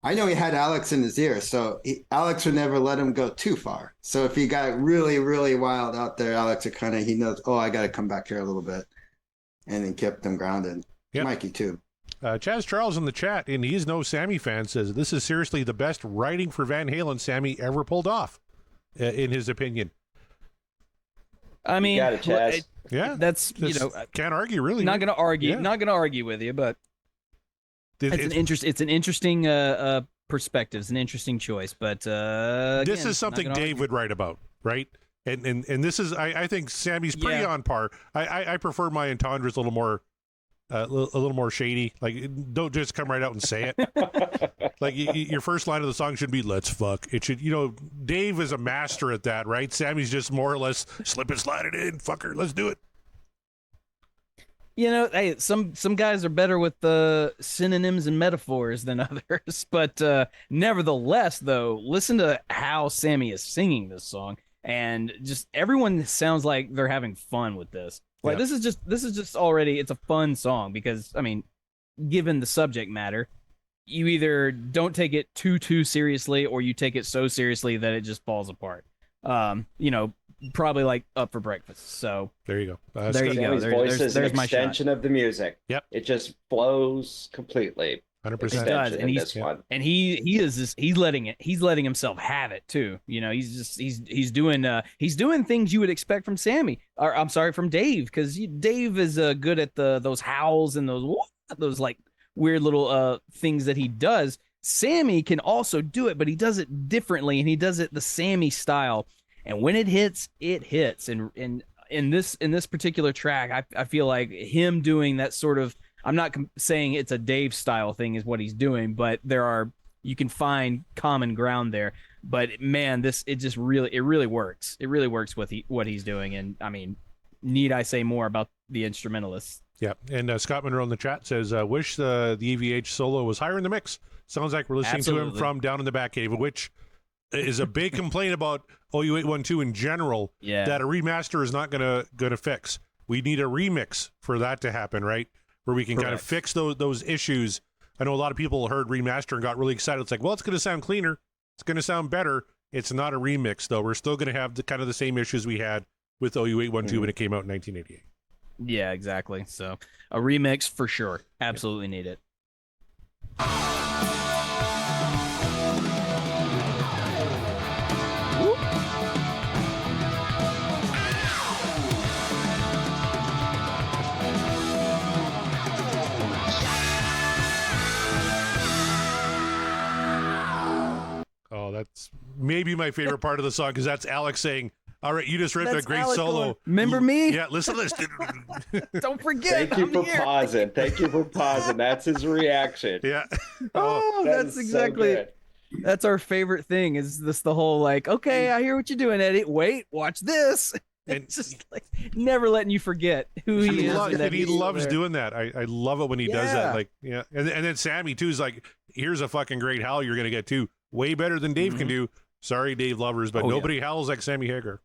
I know he had Alex in his ear, so Alex would never let him go too far. So if he got really, really wild out there, Alex would he knows, I got to come back here a little bit. And then kept them grounded. Yep. Mikey, too.
Chaz Charles in the chat, and he's no Sammy fan, says, this is seriously the best writing for Van Halen Sammy ever pulled off, in his opinion. I mean,
you got it, Chaz.
Yeah, that's,
can't argue, really.
Not going to argue with you, but it's an interesting perspective. It's an interesting choice, but
this is something Dave would write about, right? And this is, I think Sammy's pretty on par. I prefer my entendres a little more shady. Like, don't just come right out and say it. Like, your first line of the song should be "Let's fuck." It should, Dave is a master at that, right? Sammy's just more or less slip and slide it in, fucker. Let's do it.
Hey, some guys are better with the synonyms and metaphors than others, but nevertheless, though, listen to how Sammy is singing this song. And just everyone sounds like they're having fun with this. Like, this is just already, it's a fun song, because I mean, given the subject matter, you either don't take it too seriously, or you take it so seriously that it just falls apart. Probably like Up for Breakfast. So
there you go.
There you go.
His voice is an extension of the music.
Yep.
It just flows completely.
100%.
And he's letting himself have it too. He's doing things you would expect from Sammy, or I'm sorry, from Dave, because Dave is good at those howls and those like weird little things that he does. Sammy can also do it, but he does it differently, and he does it the Sammy style. And when it hits, it hits. And in this particular track, I feel like him doing that sort of, I'm not saying it's a Dave style thing is what he's doing, but you can find common ground there. But man, it really works. It really works with what he's doing. And I mean, need I say more about the instrumentalists?
Yeah. And Scott Monroe in the chat says, wish the EVH solo was higher in the mix. Sounds like we're listening to him from down in the back cave, which is a big complaint about OU812 in general, that a remaster is not gonna fix. We need a remix for that to happen, right? Where we can kind of fix those issues. I know a lot of people heard remaster and got really excited. It's like, well, it's going to sound cleaner. It's going to sound better. It's not a remix, though. We're still going to have the kind of the same issues we had with OU812 when it came out in 1988.
Yeah, exactly. So a remix for sure. Absolutely need it.
that's maybe my favorite part of the song because that's Alex saying, "All right, you just ripped a great
Alex
solo.
going, remember me?
Yeah, listen to this.
Don't forget.
Thank you
I'm
for
here."
pausing. Thank you for pausing. That's his reaction.
Yeah.
Oh,
That
that's
is so
exactly.
good.
That's our favorite thing. Is this the whole like? Okay, I hear what you're doing, Eddie. Wait, watch this.
And
It's just like never letting you forget who he is. and that
he
he's
loves
there.
doing that. I love it when he does
Yeah.
that. Like, yeah. And then Sammy too is like, here's a fucking great howl you're gonna get too. Way better than Dave can do. Sorry, Dave lovers, but
Oh, yeah.
nobody howls like Sammy Hagar.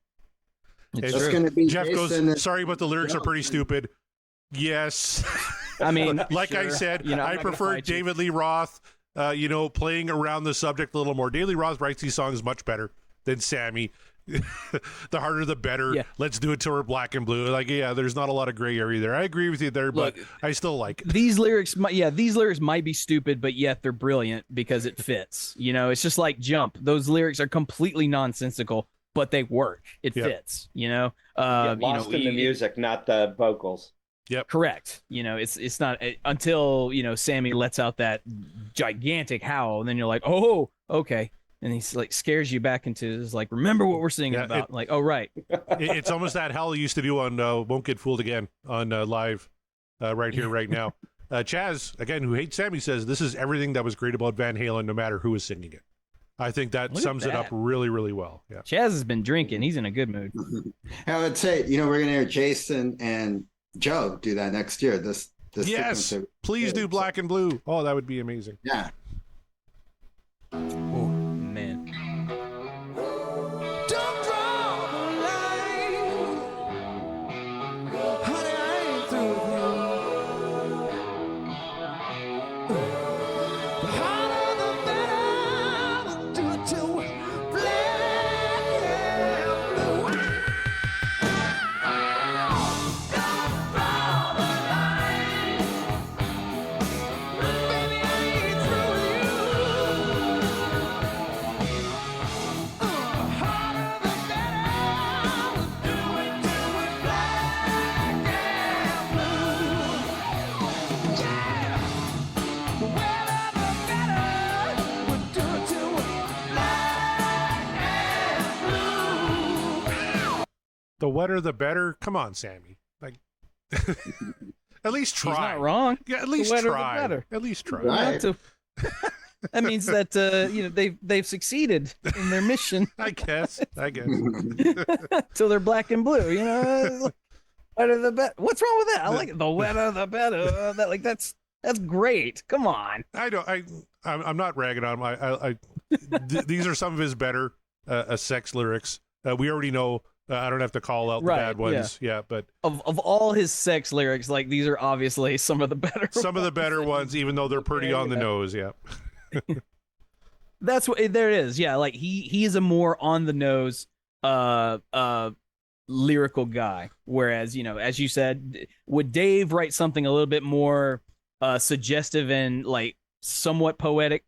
It's
That's
true.
going to be
Jeff
Jason
goes, sorry, but the lyrics are pretty stupid. Yes.
I mean,
like I
sure.
said,
You know, I'm
I
not gonna
prefer
fight you.
David Lee Roth, playing around the subject a little more. David Lee Roth writes these songs much better than Sammy. The harder, the better.
Yeah.
Let's do it till we're black and blue. Like, yeah, there's not a lot of gray area there. I agree with you there, but
Look,
I still like it.
these lyrics might be stupid, but yet they're brilliant because it fits. You know, it's just like Jump. Those lyrics are completely nonsensical, but they work. It
Yep.
fits. You know,
Get lost in the music, not the vocals.
Correct. You know, it's not until Sammy lets out that gigantic howl, and then you're like, oh, okay. And he's like scares you back into is like, remember what we're singing
Yeah,
about. Like, oh right.
It's almost that hell he used to do on Won't Get Fooled Again on live right here, right now. Chaz, again, who hates Sammy, says this is everything that was great about Van Halen, no matter who is singing it. I think that
Look at
sums it up
that.
really, really well. Yeah.
Chaz has been drinking. He's in a good mood.
I would say, we're going to hear Jason and Joe do that next year. This
Yes,
sequence.
please do Black and Blue. Oh, that would be amazing.
Yeah.
Oh man.
Don't draw the line. Honey, I ain't through with you. The harder the better. Let's do it till we're black and blue. Don't draw the line. Baby, I ain't through with you. Harder the better. Let's do it till we're black and blue. Yeah. The weather the better. We'll do it till we're black and blue.
The wetter, the better. Come on, Sammy. Like, at least try.
He's not wrong.
Yeah, at least
wetter, the
try.
better.
At least try.
Right.
Not to- that means that they've succeeded in their mission
I guess.
till they're black and blue. You know, wetter the better. What's wrong with that? I like it. The wetter the better. That's great. Come on.
I'm not ragging on him. These are some of his better sex lyrics. We already know. I don't have to call out the
Right,
bad ones. Yeah, but
Of all his sex lyrics, like these are obviously some of the better.
some of the better ones, even though they're pretty on the nose. Yeah.
That's what there it is. Yeah, like he is a more on the nose lyrical guy. Whereas, as you said, would Dave write something a little bit more suggestive and like somewhat poetic?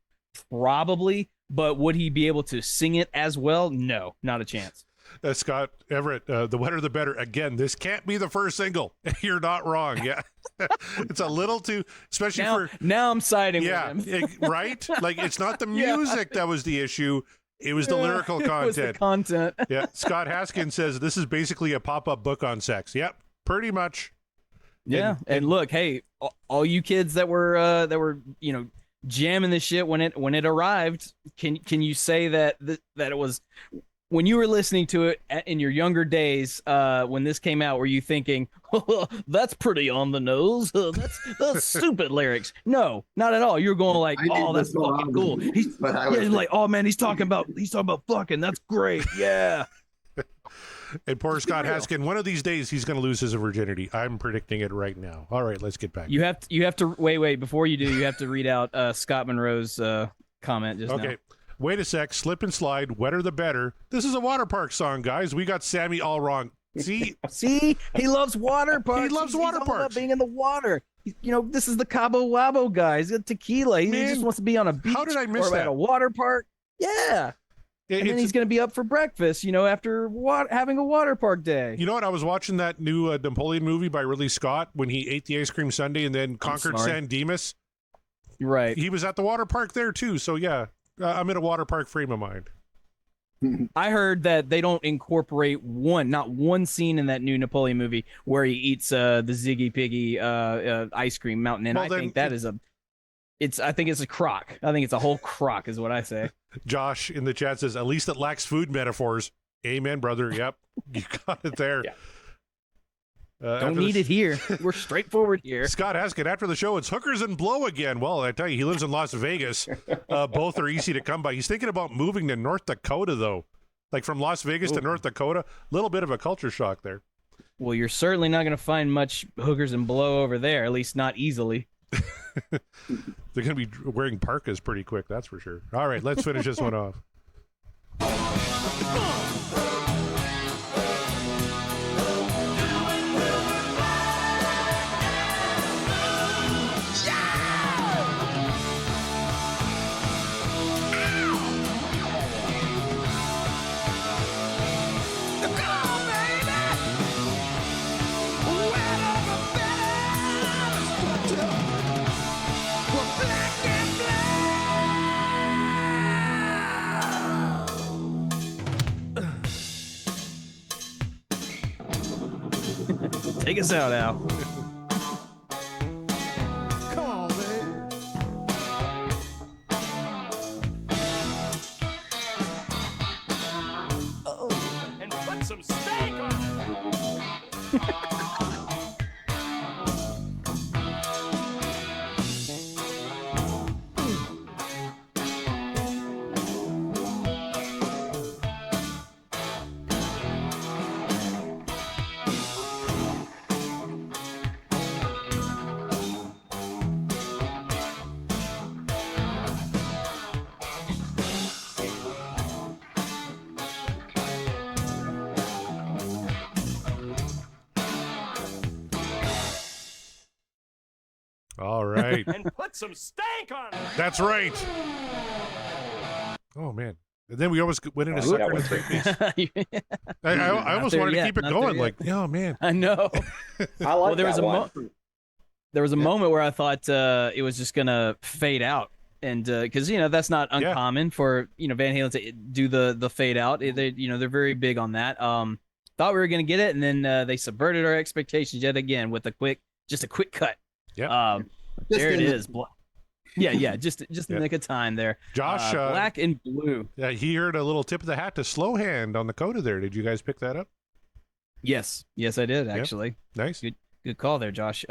Probably, but would he be able to sing it as well? No, not a chance.
Scott Everett, the wetter the better. Again, this can't be the first single. You're not wrong. Yeah. It's a little too, especially
Now I'm siding
yeah,
with him.
right? Like, it's not the music that was the issue. It was the lyrical
It was the
content.
content.
Yeah. Scott Haskins says this is basically a pop-up book on sex. Yep. Pretty much.
Yeah, and look, hey, all you kids that were jamming this shit when it arrived, can you say that it was when you were listening to it in your younger days when this came out? Were you thinking, oh, that's pretty on the nose? That's stupid lyrics? No, not at all. You're going like,
I did
oh, that's
before,
fucking cool. He's
but I was
like, oh man, he's talking about fucking. That's great. Yeah.
And poor Scott Haskin, one of these days he's going to lose his virginity. I'm predicting it right now. All right, let's get back.
You have to wait before you do. You have to read out Scott Monroe's comment just now.
Okay. Wait a sec. Slip and slide. Wetter the better. This is a water park song, guys. We got Sammy all wrong. See?
See, he loves water parks.
He loves water
all about
parks.
being in the water. This is the Cabo Wabo guy. He's got tequila. He
Man,
just wants to be on a beach.
how did I miss
or
that?
at a water park. Yeah. And then he's going to be up for breakfast, after having a water park day.
You know what? I was watching that new Napoleon movie by Ridley Scott when he ate the ice cream sundae and then conquered
sorry.
San Dimas.
Right.
He was at the water park there too. So yeah, I'm in a water park frame of mind.
I heard that they don't incorporate not one scene in that new Napoleon movie where he eats the Ziggy Piggy ice cream mountain, and
Well,
I
then
think that is I think it's a crock. I think it's a whole crock, is what I say.
Josh in the chat says, at least it lacks food metaphors. Amen, brother. Yep, you got it there.
Yeah.
Don't need it here. We're straightforward here.
Scott Haskett, after the show, it's hookers and blow again. Well, I tell you, he lives in Las Vegas. Both are easy to come by. He's thinking about moving to North Dakota, though. Like from Las Vegas to North Dakota. A little bit of a culture shock there.
Well, you're certainly not going to find much hookers and blow over there, at least not easily.
They're going to be wearing parkas pretty quick, that's for sure. All right, let's finish this one off.
Take us out, Al.
Come on, baby.
And put some steak on it.
All right.
And put some steak on it.
That's right. Oh, man. And then we almost went into
That
sucker
was
and three piece. I
Not
almost
there
wanted
yet,
to keep it
not there
going.
yet.
Like, oh, man.
I know.
I like
there was
that
a
one.
There was a moment where I thought it was just gonna fade out, and because that's not uncommon for Van Halen to do the fade out. They're very big on that. Thought we were gonna get it, and then they subverted our expectations yet again with a quick cut.
Yeah.
There it
in the-
is. Yeah, just in the nick of time there.
Josh,
Black and Blue.
he heard a little tip of the hat to Slow Hand on the coda there. Did you guys pick that up?
Yes, I did actually.
Nice.
Good call there, Josh.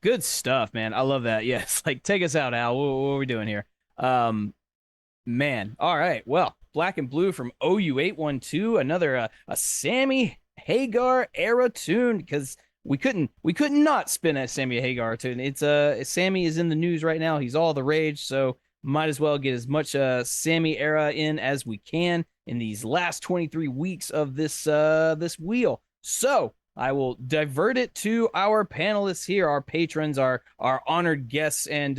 Good stuff, man. I love that. Yes, like take us out, Al. What are we doing here? Man. All right. Well, Black and Blue from OU812, another a Sammy Hagar era tune, because we couldn't not spin a Sammy Hagar tune. It's Sammy is in the news right now. He's all the rage, so might as well get as much Sammy era in as we can in these last 23 weeks of this wheel. So I will divert it to our panelists here, our patrons, our honored guests and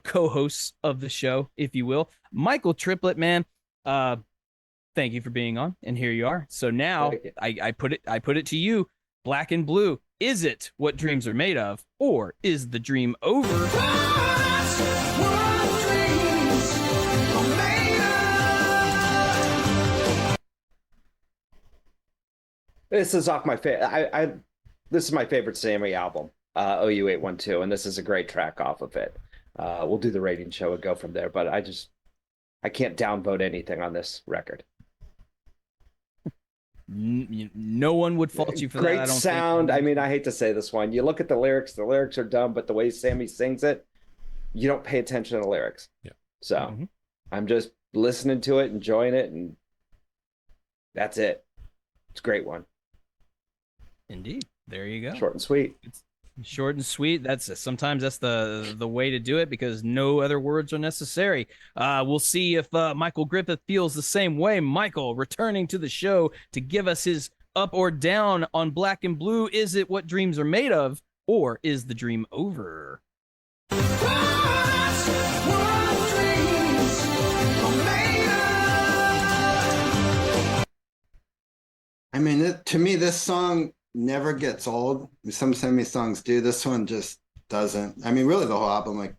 co-hosts of the show, if you will. Michael Triplett, man, thank you for being on, and here you are. So now I put it to you, Black and Blue. Is it what dreams are made of, or is the dream over?
This is off my favorite. This is my favorite Sammy album, OU812, and this is a great track off of it. We'll do the rating show and go from there, but I can't downvote anything on this record.
No one would fault you for
Great
that. I don't
sound.
think.
I mean, I hate to say this one. You look at the lyrics are dumb, but the way Sammy sings it, you don't pay attention to the lyrics.
Yeah.
So I'm just listening to it, enjoying it, and that's it. It's a great one.
Indeed. There you go.
Short and sweet.
Short and sweet. Sometimes that's the way to do it, because no other words are necessary. We'll see if Michael Griffith feels the same way. Michael, returning to the show to give us his up or down on Black and Blue. Is it what dreams are made of, or is the dream over?
I mean, to me, this song never gets old. Some Sammy songs do. This one just doesn't. I mean, really, the whole album, like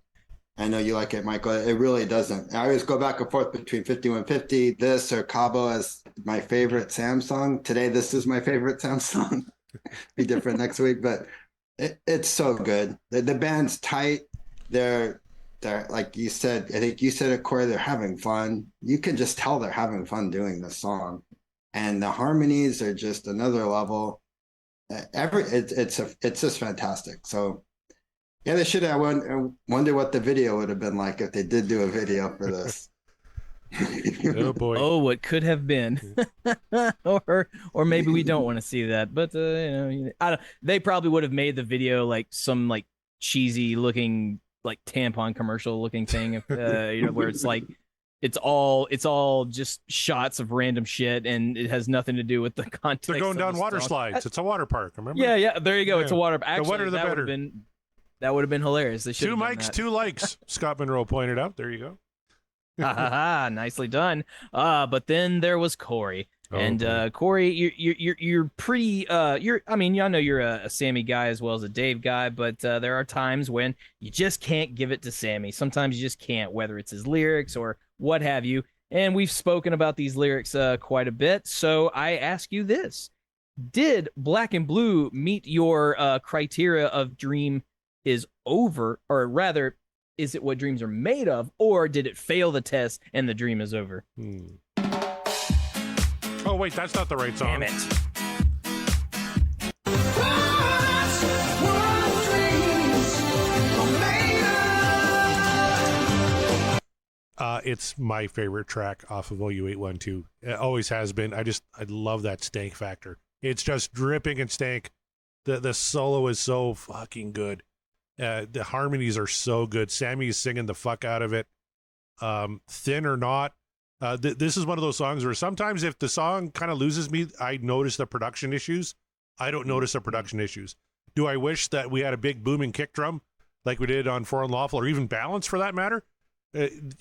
I know you like it, Michael. It really doesn't. I always go back and forth between 5150, this or Cabo as my favorite Sam song. Today, this is my favorite Sam song. Be different next week, but it's so good. The band's tight. They're like you said. I think you said it, Corey. They're having fun. You can just tell they're having fun doing this song, and the harmonies are just another level. It's just fantastic. So. Yeah, they should have. I wonder what the video would have been like if they did do a video for this.
Oh boy!
Oh, what could have been, or maybe we don't want to see that. But I don't. They probably would have made the video like some like cheesy looking like tampon commercial looking thing, where it's like it's all just shots of random shit and it has nothing to do with the context.
They're going
of
down
the
water
song.
Slides. It's a water park. Remember?
Yeah. There you go.
Yeah.
It's a water. Actually,
the wetter the better.
That would have been hilarious. They should
Two
have done
mics,
that.
2 likes. Scott Monroe pointed out. There you go.
Nicely done. But then there was Corey. And
boy.
Corey, you're pretty y'all know you're a Sammy guy as well as a Dave guy, but there are times when you just can't give it to Sammy. Sometimes you just can't, whether it's his lyrics or what have you. And we've spoken about these lyrics quite a bit. So I ask you this. Did Black and Blue meet your criteria of dream is over, or rather, is it what dreams are made of, or did it fail the test and the dream is over?
Oh wait, that's not the right song.
Damn it.
It's my favorite track off of OU812. It always has been. I love that stank factor. It's just dripping and stank. The solo is so fucking good. The harmonies are so good. Sammy is singing the fuck out of it. Thin or not, this is one of those songs where sometimes if the song kind of loses me, I notice the production issues. I don't notice the production issues. Do I wish that we had a big booming kick drum like we did on For Unlawful, or even Balance for that matter?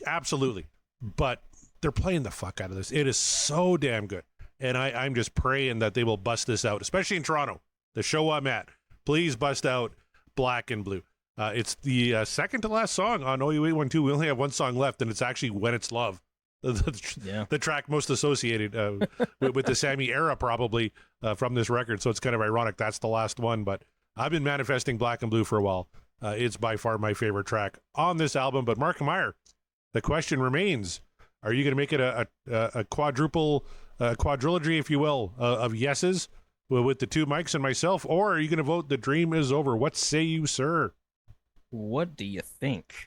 Absolutely. But they're playing the fuck out of this. It is so damn good. And I'm just praying that they will bust this out, especially in Toronto, the show I'm at. Please bust out Black and Blue. It's the second to last song on OU812. We only have one song left, and it's actually When It's Love. The track most associated with the Sammy era, probably, from this record. So it's kind of ironic that's the last one. But I've been manifesting Black and Blue for a while. It's by far my favorite track on this album. But Mark Meyer, the question remains: are you going to make it a quadrilogy, if you will, of yeses with the two mics and myself, or are you going to vote the dream is over? What say you, sir?
What do you think?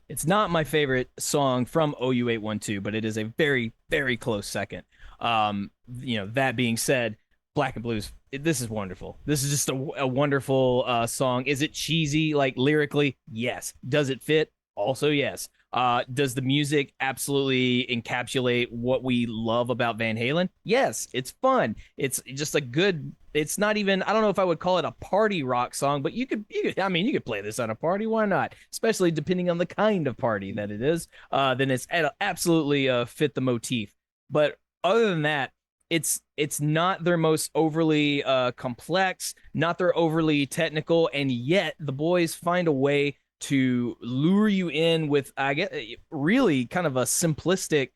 It's not my favorite song from OU812, but it is a very, very close second. That being said, Black and Blues, this is wonderful. This is just a wonderful song. Is it cheesy, like lyrically? Yes. Does it fit? Also, yes. Does the music absolutely encapsulate what we love about Van Halen? Yes. It's fun. It's just a good. It's not even. I don't know if I would call it a party rock song, but you could. I mean, you could play this on a party. Why not? Especially depending on the kind of party that it is. Then it's absolutely fit the motif. But other than that, it's not their most overly complex, not their overly technical, and yet the boys find a way to lure you in with, I guess, really kind of a simplistic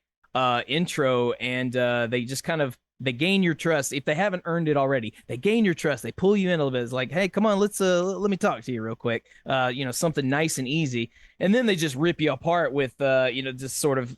intro, and they just kind of they gain your trust. If they haven't earned it already, they gain your trust. They pull you in a little bit. It's like, hey, come on, let me talk to you real quick. Something nice and easy, and then they just rip you apart with just sort of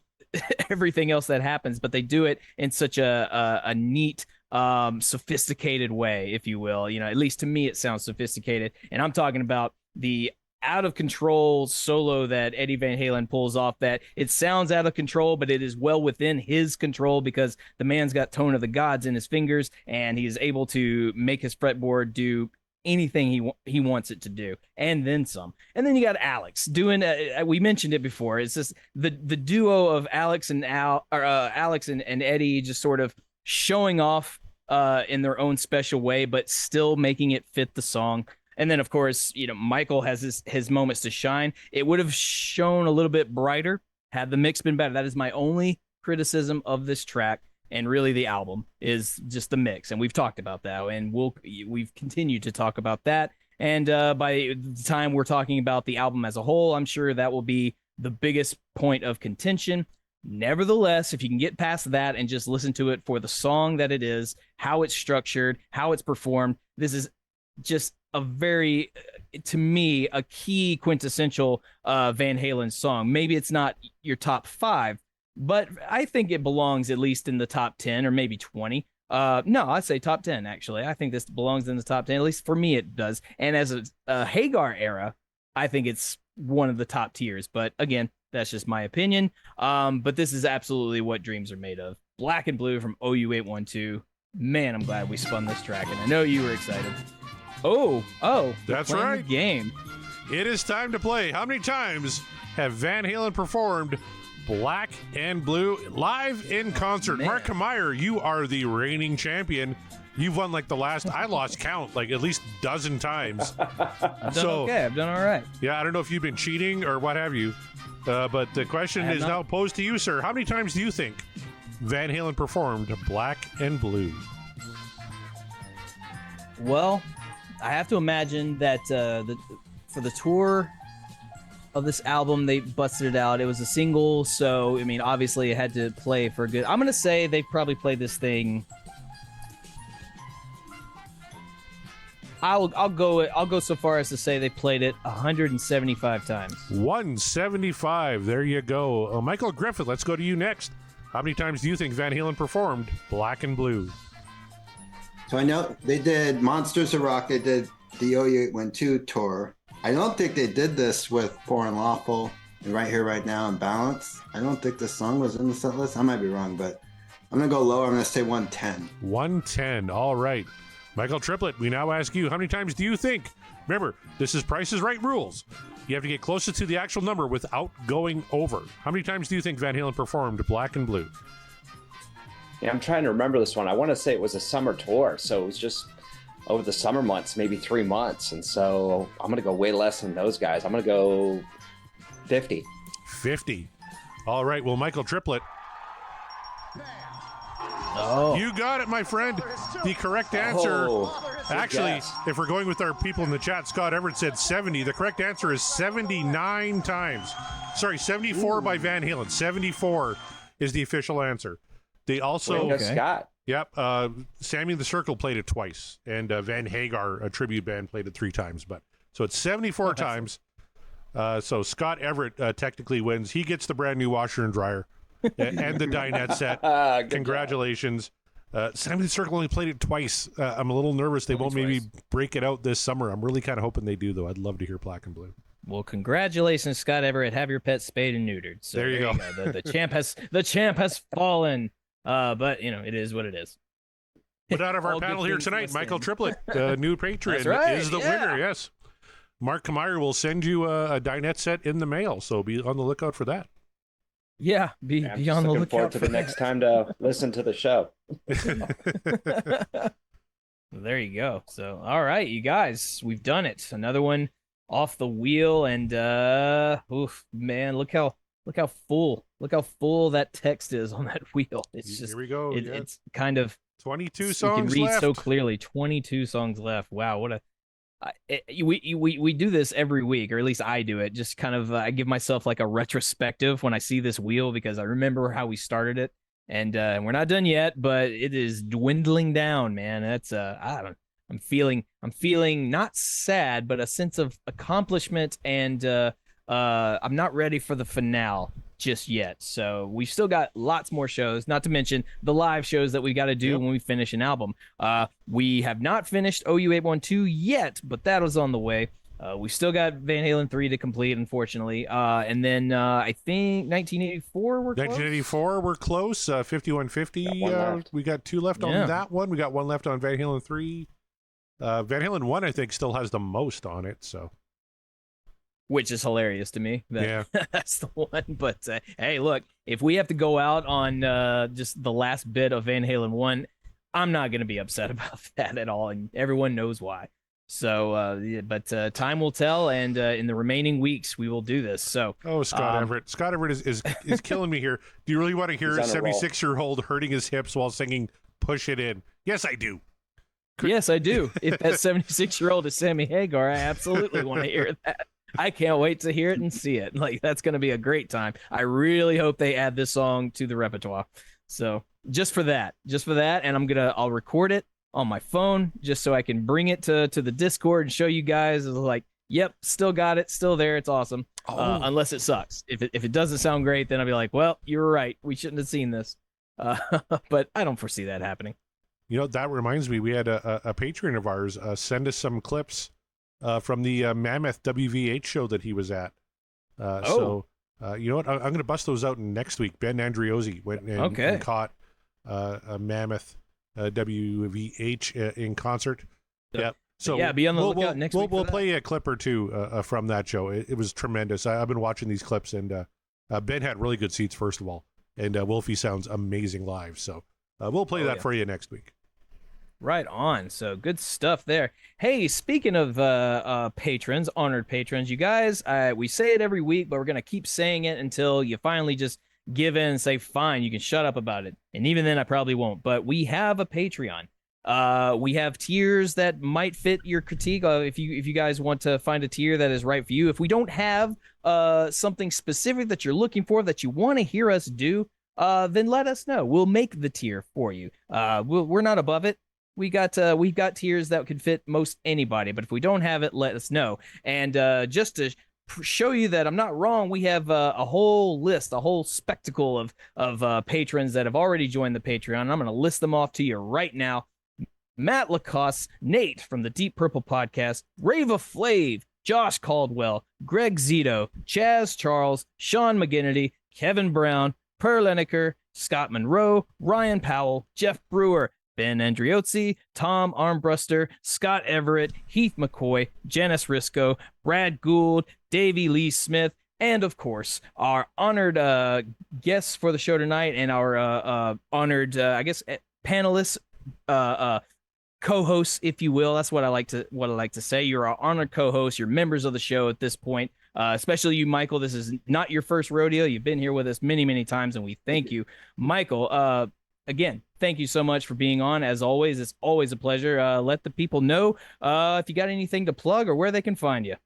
everything else that happens. But they do it in such a neat, sophisticated way, if you will. At least to me, it sounds sophisticated, and I'm talking about the out of control solo that Eddie Van Halen pulls off. That it sounds out of control, but it is well within his control because the man's got Tone of the Gods in his fingers, and he is able to make his fretboard do anything he wants it to do, and then some. And then you got Alex doing. We mentioned it before. It's just the duo of Alex and Alex and Eddie just sort of showing off in their own special way, but still making it fit the song. And then, of course, Michael has his moments to shine. It would have shown a little bit brighter had the mix been better. That is my only criticism of this track. and really the album is just the mix, and we've talked about that, and we've continued to talk about that. And by the time we're talking about the album as a whole, I'm sure that will be the biggest point of contention. Nevertheless, if you can get past that and just listen to it for the song that it is, how it's structured, how it's performed, this is just a very, to me, a key quintessential Van Halen song. Maybe it's not your top 5, but I think it belongs at least in the top 10 or maybe 20. No, I'd say top 10, actually. I think this belongs in the top 10. At least for me, it does. And as a Hagar era, I think it's one of the top tiers. But again, that's just my opinion. But this is absolutely what dreams are made of. Black and Blue from OU812. Man, I'm glad we spun this track, and I know you were excited. Oh,
that's
right.
right.
Game.
It is time to play. How many times have Van Halen performed Black and Blue live in concert?
Man.
Mark Kameyer, you are the reigning champion. You've won like the last, I lost count, like at least a dozen times.
I've done okay. I've done all right.
Yeah, I don't know if you've been cheating or what have you, but the question is now posed to you, sir. How many times do you think Van Halen performed Black and Blue?
Well, I have to imagine that for the tour of this album, they busted it out. It was a single, so I mean, obviously, it had to play for a good. I'm gonna say they probably played this thing. I'll go so far as to say they played it 175 times.
175. There you go. Michael Griffith, let's go to you next. How many times do you think Van Halen performed Black and Blue?
So I know they did Monsters of Rock. They did the OU812 tour. I don't think they did this with Poor and Lawful and Right Here, Right Now and Balance. I don't think this song was in the set list. I might be wrong, but I'm going to go lower. I'm going to say 110.
110. All right. Michael Triplett, we now ask you, how many times do you think? Remember, this is Price is Right rules. You have to get closer to the actual number without going over. How many times do you think Van Halen performed Black and Blue?
Yeah, I'm trying to remember this one. I want to say it was a summer tour, so it was just over the summer months, maybe 3 months. And so I'm going to go way less than those guys. I'm going to go 50.
50. All right. Well, Michael Triplett, you got it, my friend. The correct answer. Actually,
guess.
if we're going with our people in the chat, Scott Everett said 70. The correct answer is 79 times. Sorry, 74 by Van Halen. 74 is the official answer. They also,
Scott.
Yep. Sammy and the Circle played it twice, and Van Hagar, a tribute band, played it 3 times. But so it's 74 times. So Scott Everett technically wins. He gets the brand new washer and dryer and the dinette set. Congratulations. Sammy and the Circle only played it twice. I'm a little nervous they won't maybe break it out this summer. I'm really kind of hoping they do, though. I'd love to hear Black and Blue.
Well, congratulations, Scott Everett. Have your pet spayed and neutered. So
there you go.
The champ has fallen. But you know, it is what it is.
But out of our panel here tonight, Michael Triplett, new patron, is the winner. Yes. Mark Kameyer will send you a dinette set in the mail, so be on the lookout for that.
Yeah, be on the lookout
forward to the next time to listen to the show.
There you go. So, all right, you guys, we've done it. Another one off the wheel, and oof, man, look how full that text is on that wheel. It's just
here we go.
It's kind of
22 songs
you can read
left.
so clearly. 22 songs left. Wow, what a we do this every week, or at least I do it. Just kind of I give myself like a retrospective when I see this wheel, because I remember how we started it, and we're not done yet, but it is dwindling down, man. That's I'm feeling not sad, but a sense of accomplishment, and I'm not ready for the finale just yet. So we've still got lots more shows, not to mention the live shows that we got to do when we finish an album. We have not finished OU812 yet, but that was on the way. We still got Van Halen 3 to complete, unfortunately. And then I think 1984 we're close.
1984 we're close. 5150 we got 2 left on that one. We got 1 left on Van Halen 3. Van Halen 1 I think still has the most on it, so
which is hilarious to me. That's the one. But hey, look, if we have to go out on just the last bit of Van Halen 1, I'm not going to be upset about that at all, and everyone knows why. So, but time will tell, and in the remaining weeks, we will do this. So,
Scott Everett. Scott Everett is killing me here. Do you really want to hear a
He's on a roll.
76-year-old hurting his hips while singing "Push It In"? Yes, I do.
yes, I do. If that 76-year-old is Sammy Hagar, I absolutely want to hear that. I can't wait to hear it and see it. Like, that's going to be a great time. I really hope they add this song to the repertoire. So just for that, and I'll record it on my phone just so I can bring it to the Discord and show you guys. Like, yep, still got it, still there. It's awesome. Unless it sucks. If it doesn't sound great, then I'll be like, well, you were right. We shouldn't have seen this. But I don't foresee that happening.
You know, that reminds me, we had a patron of ours send us some clips from the Mammoth WVH show that he was at. So, you know what? I'm going to bust those out next week. Ben Andriozzi went and caught a Mammoth WVH in concert. Yep. So
yeah, be on the lookout next week.
We'll play a clip or two from that show. It was tremendous. I've been watching these clips, and Ben had really good seats, first of all, and Wolfie sounds amazing live. So we'll play that for you next week.
Right on. So good stuff there. Hey, speaking of patrons, honored patrons, you guys, we say it every week, but we're going to keep saying it until you finally just give in and say, fine, you can shut up about it. And even then, I probably won't. But we have a Patreon. We have tiers that might fit your critique. If you guys want to find a tier that is right for you. If we don't have something specific that you're looking for that you want to hear us do, then let us know. We'll make the tier for you. We're not above it. We've got tiers that could fit most anybody, but if we don't have it, let us know. And just to show you that I'm not wrong, we have a whole list, a whole spectacle of patrons that have already joined the Patreon. I'm going to list them off to you right now. Matt Lacoste, Nate from the Deep Purple Podcast, Rava Flav, Josh Caldwell, Greg Zito, Chaz Charles, Sean McGinnity, Kevin Brown, Per Lineker, Scott Monroe, Ryan Powell, Jeff Brewer, Ben Andriozzi, Tom Armbruster, Scott Everett, Heath McCoy, Janice Risco, Brad Gould, Davey Lee Smith, and of course, our honored guests for the show tonight and our honored, panelists, co-hosts, if you will. That's what I like to say. You're our honored co-hosts. You're members of the show at this point. Especially you, Michael. This is not your first rodeo. You've been here with us many, many times, and we thank you, Michael. Again, thank you so much for being on. As always, it's always a pleasure. Let the people know if you got anything to plug or where they can find you.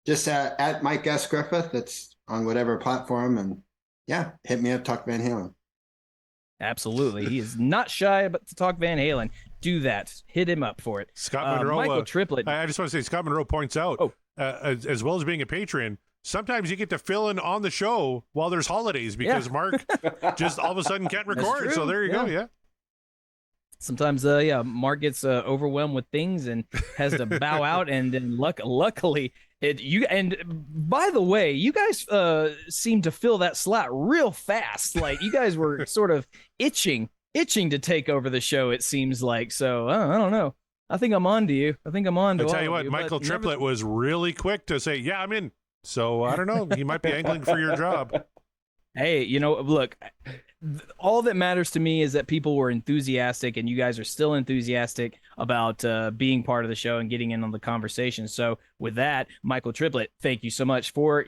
Just at Mike S. Griffith. It's on whatever platform. And yeah, hit me up, Talk Van Halen.
Absolutely. He is not shy about to talk Van Halen. Do that. Hit him up for it.
Scott Monroe.
Michael Triplett.
I just want to say, Scott Monroe points out, as well as being a patron, sometimes you get to fill in on the show while there's holidays because Mark just all of a sudden can't record. So there you go. Yeah.
Sometimes, Mark gets overwhelmed with things and has to bow out. And then luckily, by the way, you guys seem to fill that slot real fast. Like you guys were sort of itching to take over the show. It seems like so. I don't know. I think I'm on to you. I tell
you what, Michael Triplett was really quick to say, "Yeah, I'm in." So I don't know. He might be angling for your job.
Hey, look, all that matters to me is that people were enthusiastic, and you guys are still enthusiastic about being part of the show and getting in on the conversation. So with that, Michael Triplett, thank you so much for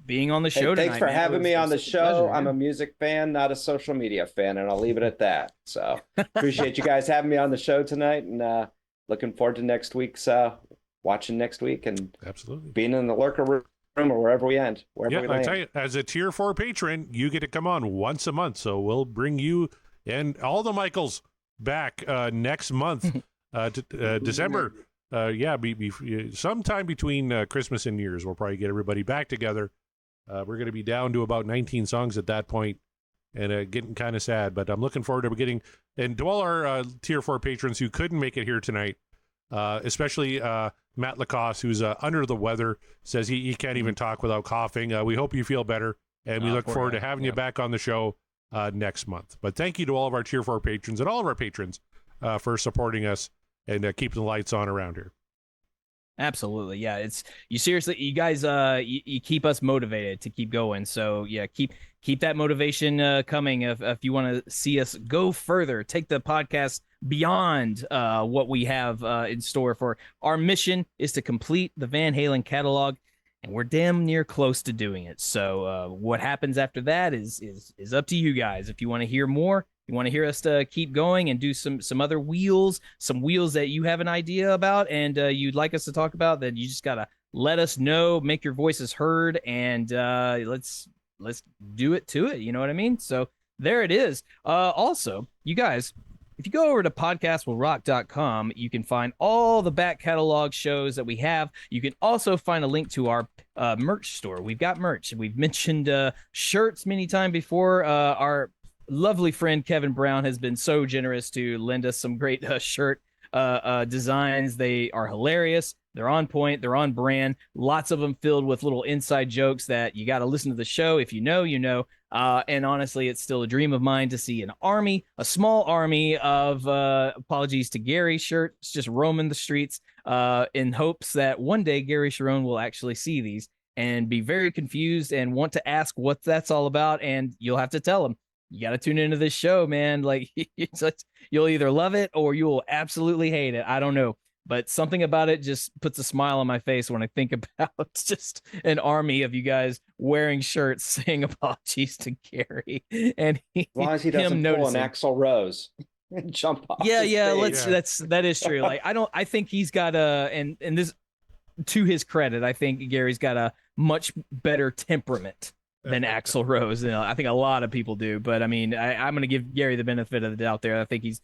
being on the show tonight.
Thanks for having me on the show. I'm a music fan, not a social media fan, and I'll leave it at that. So appreciate you guys having me on the show tonight, and looking forward to next week's watching next week and
absolutely
being in the lurker room or wherever we end.
I tell you, as a tier 4 patron, you get to come on once a month. So we'll bring you and all the Michaels back next month, December. Sometime between Christmas and New Year's, we'll probably get everybody back together. We're going to be down to about 19 songs at that point, and getting kind of sad. But I'm looking forward to getting, and to all our tier 4 patrons who couldn't make it here tonight, especially Matt Lacoste, who's under the weather, says he can't even talk without coughing. We hope you feel better, and we look forward to having you back on the show next month. But thank you to all of our tier 4 patrons and all of our patrons for supporting us and keeping the lights on around here.
Absolutely. Yeah. It's you seriously, you guys, you keep us motivated to keep going. So yeah, keep that motivation coming. If you want to see us go further, take the podcast beyond what we have in store for our mission is to complete the Van Halen catalog, and we're damn near close to doing it. So what happens after that is up to you guys. If you want to hear more, you want to hear us to keep going and do some other wheels, some wheels that you have an idea about and you'd like us to talk about, then you just gotta let us know, make your voices heard, and let's do it to it. You know what I mean? So there it is. Also, you guys, if you go over to podcastwillrock.com, you can find all the back catalog shows that we have. You can also find a link to our merch store. We've got merch. We've mentioned shirts many times before. Our lovely friend Kevin Brown has been so generous to lend us some great shirt designs. They are hilarious. They're on point. They're on brand. Lots of them filled with little inside jokes that you got to listen to the show. If you know, you know. And honestly, it's still a dream of mine to see an army, a small army of apologies to Gary shirts just roaming the streets in hopes that one day Gary Sharon will actually see these and be very confused and want to ask what that's all about. And you'll have to tell him. You got to tune into this show, man. Like, you'll either love it or you will absolutely hate it. I don't know. But something about it just puts a smile on my face when I think about just an army of you guys wearing shirts saying apologies to Gary. And
As long as he doesn't pull an Axl Rose and jump off.
Yeah,
the stage.
that is true. Like, I think he's got and this, to his credit, I think Gary's got a much better temperament than Axl Rose. You know, I think a lot of people do, but I mean, I'm going to give Gary the benefit of the doubt there. I think he's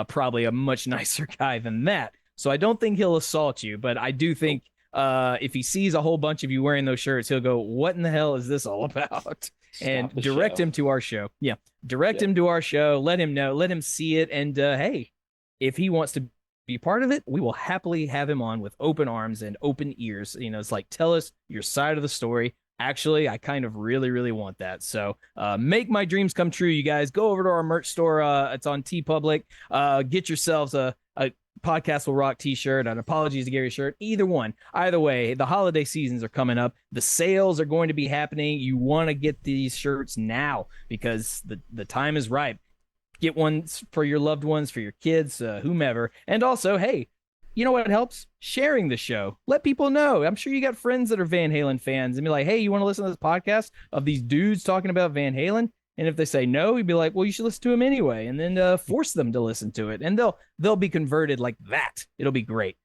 probably a much nicer guy than that. So I don't think he'll assault you, but I do think if he sees a whole bunch of you wearing those shirts, he'll go, "What in the hell is this all about?" And direct him to our show. Yeah, direct him to our show. Let him know. Let him see it. And hey, if he wants to be part of it, we will happily have him on with open arms and open ears. You know, it's like, tell us your side of the story. Actually, I kind of really, really want that. So make my dreams come true, you guys. Go over to our merch store. It's on TeePublic. Get yourselves a Podcast Will Rock t-shirt, an Apologies to Gary shirt, either one. Either way, the holiday seasons are coming up. The sales are going to be happening. You want to get these shirts now because the time is ripe. Get ones for your loved ones, for your kids, whomever. And also, hey, you know what helps? Sharing the show. Let people know. I'm sure you got friends that are Van Halen fans and be like, hey, you want to listen to this podcast of these dudes talking about Van Halen? And if they say no, you'd be like, well, you should listen to him anyway. And then force them to listen to it. And they'll be converted like that. It'll be great.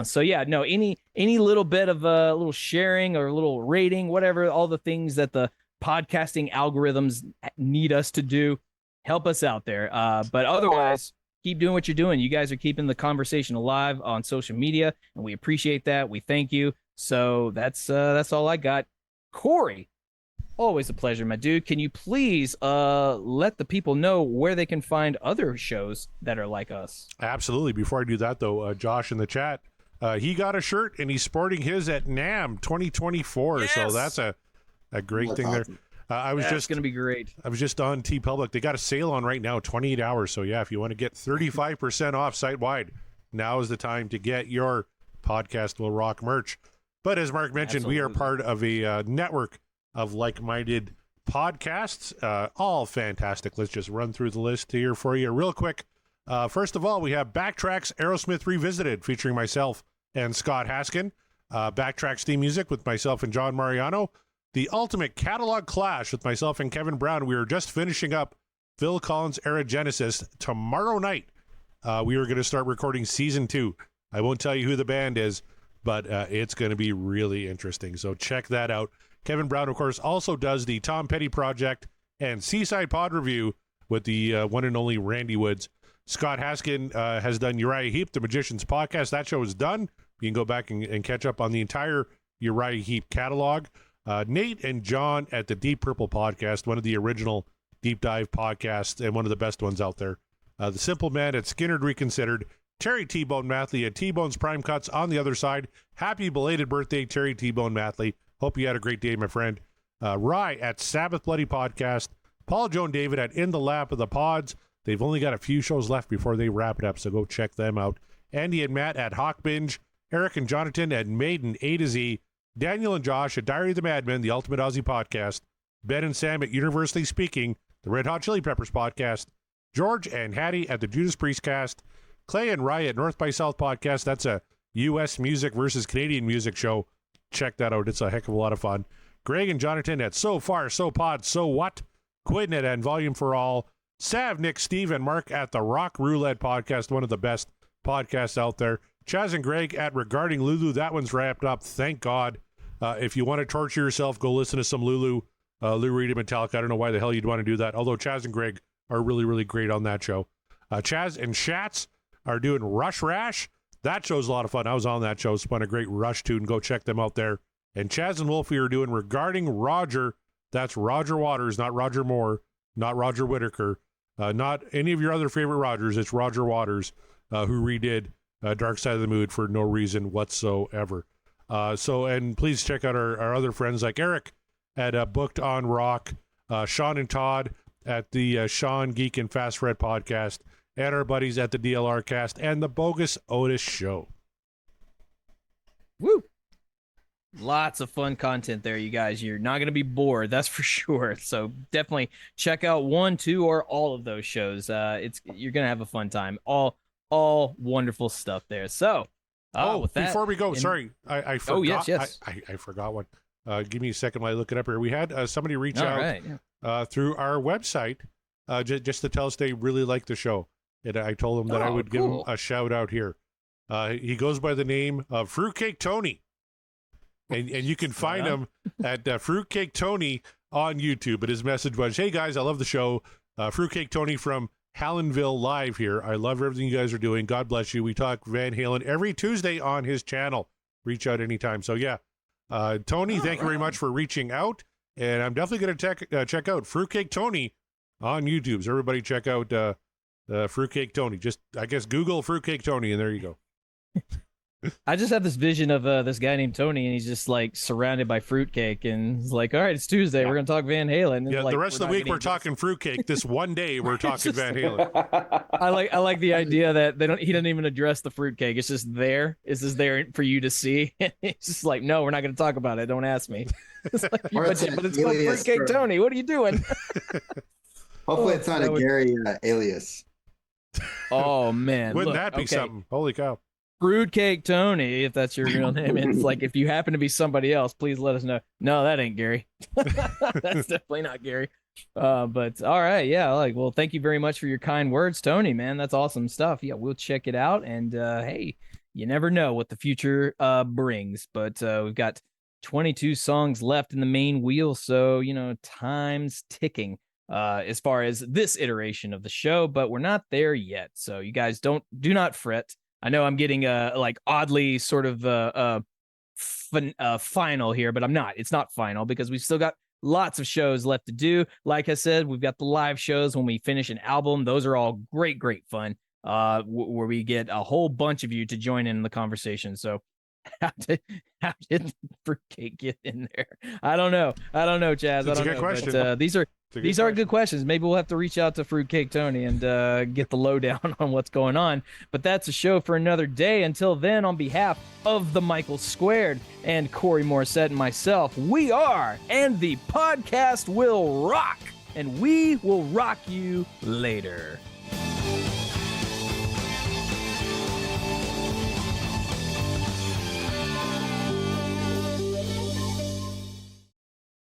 So yeah, no, any little bit of a little sharing or a little rating, whatever, all the things that the podcasting algorithms need us to do, help us out there. But otherwise, keep doing what you're doing. You guys are keeping the conversation alive on social media, and we appreciate that. We thank you. So that's all I got. Corey, always a pleasure, my dude. Can you please let the people know where they can find other shows that are like us?
Absolutely. Before I do that, though, Josh in the chat, he got a shirt, and he's sporting his at NAMM 2024. Yes! So that's a great thing awesome. There. It's going
to be great.
I was just on TeePublic. They got a sale on right now, 28 hours. So, yeah, if you want to get 35% off site-wide, now is the time to get your Podcast Will Rock merch. But as Mark mentioned, we are part of a network of like-minded podcasts, all fantastic. Let's just run through the list here for you real quick. First of all, we have Backtracks Aerosmith Revisited, featuring myself and Scott Haskin. Backtracks theme music with myself and John Mariano. The Ultimate Catalog Clash with myself and Kevin Brown. We are just finishing up Phil Collins Era Genesis. Tomorrow night, we are going to start recording Season 2. I won't tell you who the band is, but it's going to be really interesting. So check that out. Kevin Brown, of course, also does the Tom Petty Project and Seaside Pod Review with the one and only Randy Woods. Scott Haskin has done Uriah Heep, the Magician's Podcast. That show is done. You can go back and catch up on the entire Uriah Heep catalog. Nate and John at the Deep Purple Podcast, one of the original deep dive podcasts and one of the best ones out there. The Simple Man at Skinnerd Reconsidered. Terry T-Bone Mathley at T-Bone's Prime Cuts on the other side. Happy belated birthday, Terry T-Bone Mathley. Hope you had a great day, my friend. Rye at Sabbath Bloody Podcast. Paul Joan David at In the Lap of the Pods. They've only got a few shows left before they wrap it up, so go check them out. Andy and Matt at Hawk Binge. Eric and Jonathan at Maiden A to Z, Daniel and Josh at Diary of the Madman, the Ultimate Aussie Podcast, Ben and Sam at Universally Speaking, the Red Hot Chili Peppers Podcast, George and Hattie at the Judas Priest Cast, Clay and Rye at North by South Podcast. That's a U.S. music versus Canadian music show. Check that out. It's a heck of a lot of fun. Greg and Jonathan at So Far, So Pod, So What, Quinn at Volume for All, Sav, Nick, Steve, and Mark at the Rock Roulette Podcast, one of the best podcasts out there. Chaz and Greg at Regarding Lulu. That one's wrapped up, thank God. If you want to torture yourself, go listen to some Lulu, Lou Reed and Metallica. I don't know why the hell you'd want to do that, although Chaz and Greg are really, really great on that show. Chaz and Shats are doing Rush Rash. That show's a lot of fun. I was on that show, spun a great Rush tune. Go check them out there. And Chaz and Wolfie are doing Regarding Roger. That's Roger Waters, not Roger Moore, not Roger Whittaker, not any of your other favorite Rogers. It's Roger Waters, who redid Dark Side of the Moon for no reason whatsoever. And please check out our other friends like Eric at Booked on Rock, Sean and Todd at the Sean Geek and Fast Fred Podcast, and our buddies at the DLR Cast and the Bogus Otis Show.
Woo! Lots of fun content there, you guys. You're not going to be bored, that's for sure. So definitely check out 1, 2, or all of those shows. You're going to have a fun time. All wonderful stuff there. So, with that,
before we go, sorry, I forgot.
Oh, yes.
I forgot one. Give me a second while I look it up here. We had somebody reach out
right,
through our website just to tell us they really like the show. And I told him that I would give him a shout out here. He goes by the name of Fruitcake Tony. And you can find him at Fruitcake Tony on YouTube. But his message was, hey, guys, I love the show. Fruitcake Tony from Hallenville Live here. I love everything you guys are doing. God bless you. We talk Van Halen every Tuesday on his channel. Reach out anytime. So, yeah. Tony, thank you very much for reaching out. And I'm definitely going to check out Fruitcake Tony on YouTube. So, everybody check out Fruitcake Tony. Just, I guess, Google Fruitcake Tony, and there you go.
I just have this vision of this guy named Tony, and he's just like surrounded by fruitcake, and he's like, all right, it's Tuesday, we're gonna talk Van Halen. And
yeah,
like,
the rest of the week we're talking fruitcake. This one day we're talking Van Halen.
I like the idea that he doesn't even address the fruitcake. It's just there. It's just there for you to see. It's just like, no, we're not gonna talk about it. Don't ask me. It's like, but it's called Fruitcake Tony. What are you doing?
Hopefully it's not a Gary alias.
Oh man,
wouldn't that be something? Holy cow.
Fruitcake Tony, if that's your real name. And it's like, if you happen to be somebody else, please let us know. No, that ain't Gary. That's definitely not Gary. But all right, yeah, well, thank you very much for your kind words, Tony, man. That's awesome stuff. Yeah, we'll check it out. And hey, you never know what the future brings. But we've got 22 songs left in the main wheel, so time's ticking as far as this iteration of the show, but we're not there yet. So you guys do not fret. I know I'm getting oddly sort of final here, but I'm not. It's not final because we've still got lots of shows left to do. Like I said, we've got the live shows when we finish an album. Those are all great fun, where we get a whole bunch of you to join in the conversation. So how did Fruitcake get in there? I don't know, Chaz.
That's a good question.
But, these are good questions. Maybe we'll have to reach out to Fruitcake Tony and get the lowdown on what's going on. But that's a show for another day. Until then, on behalf of the Michael Squared and Corey Morissette and myself, we are, and the podcast will rock, and we will rock you later.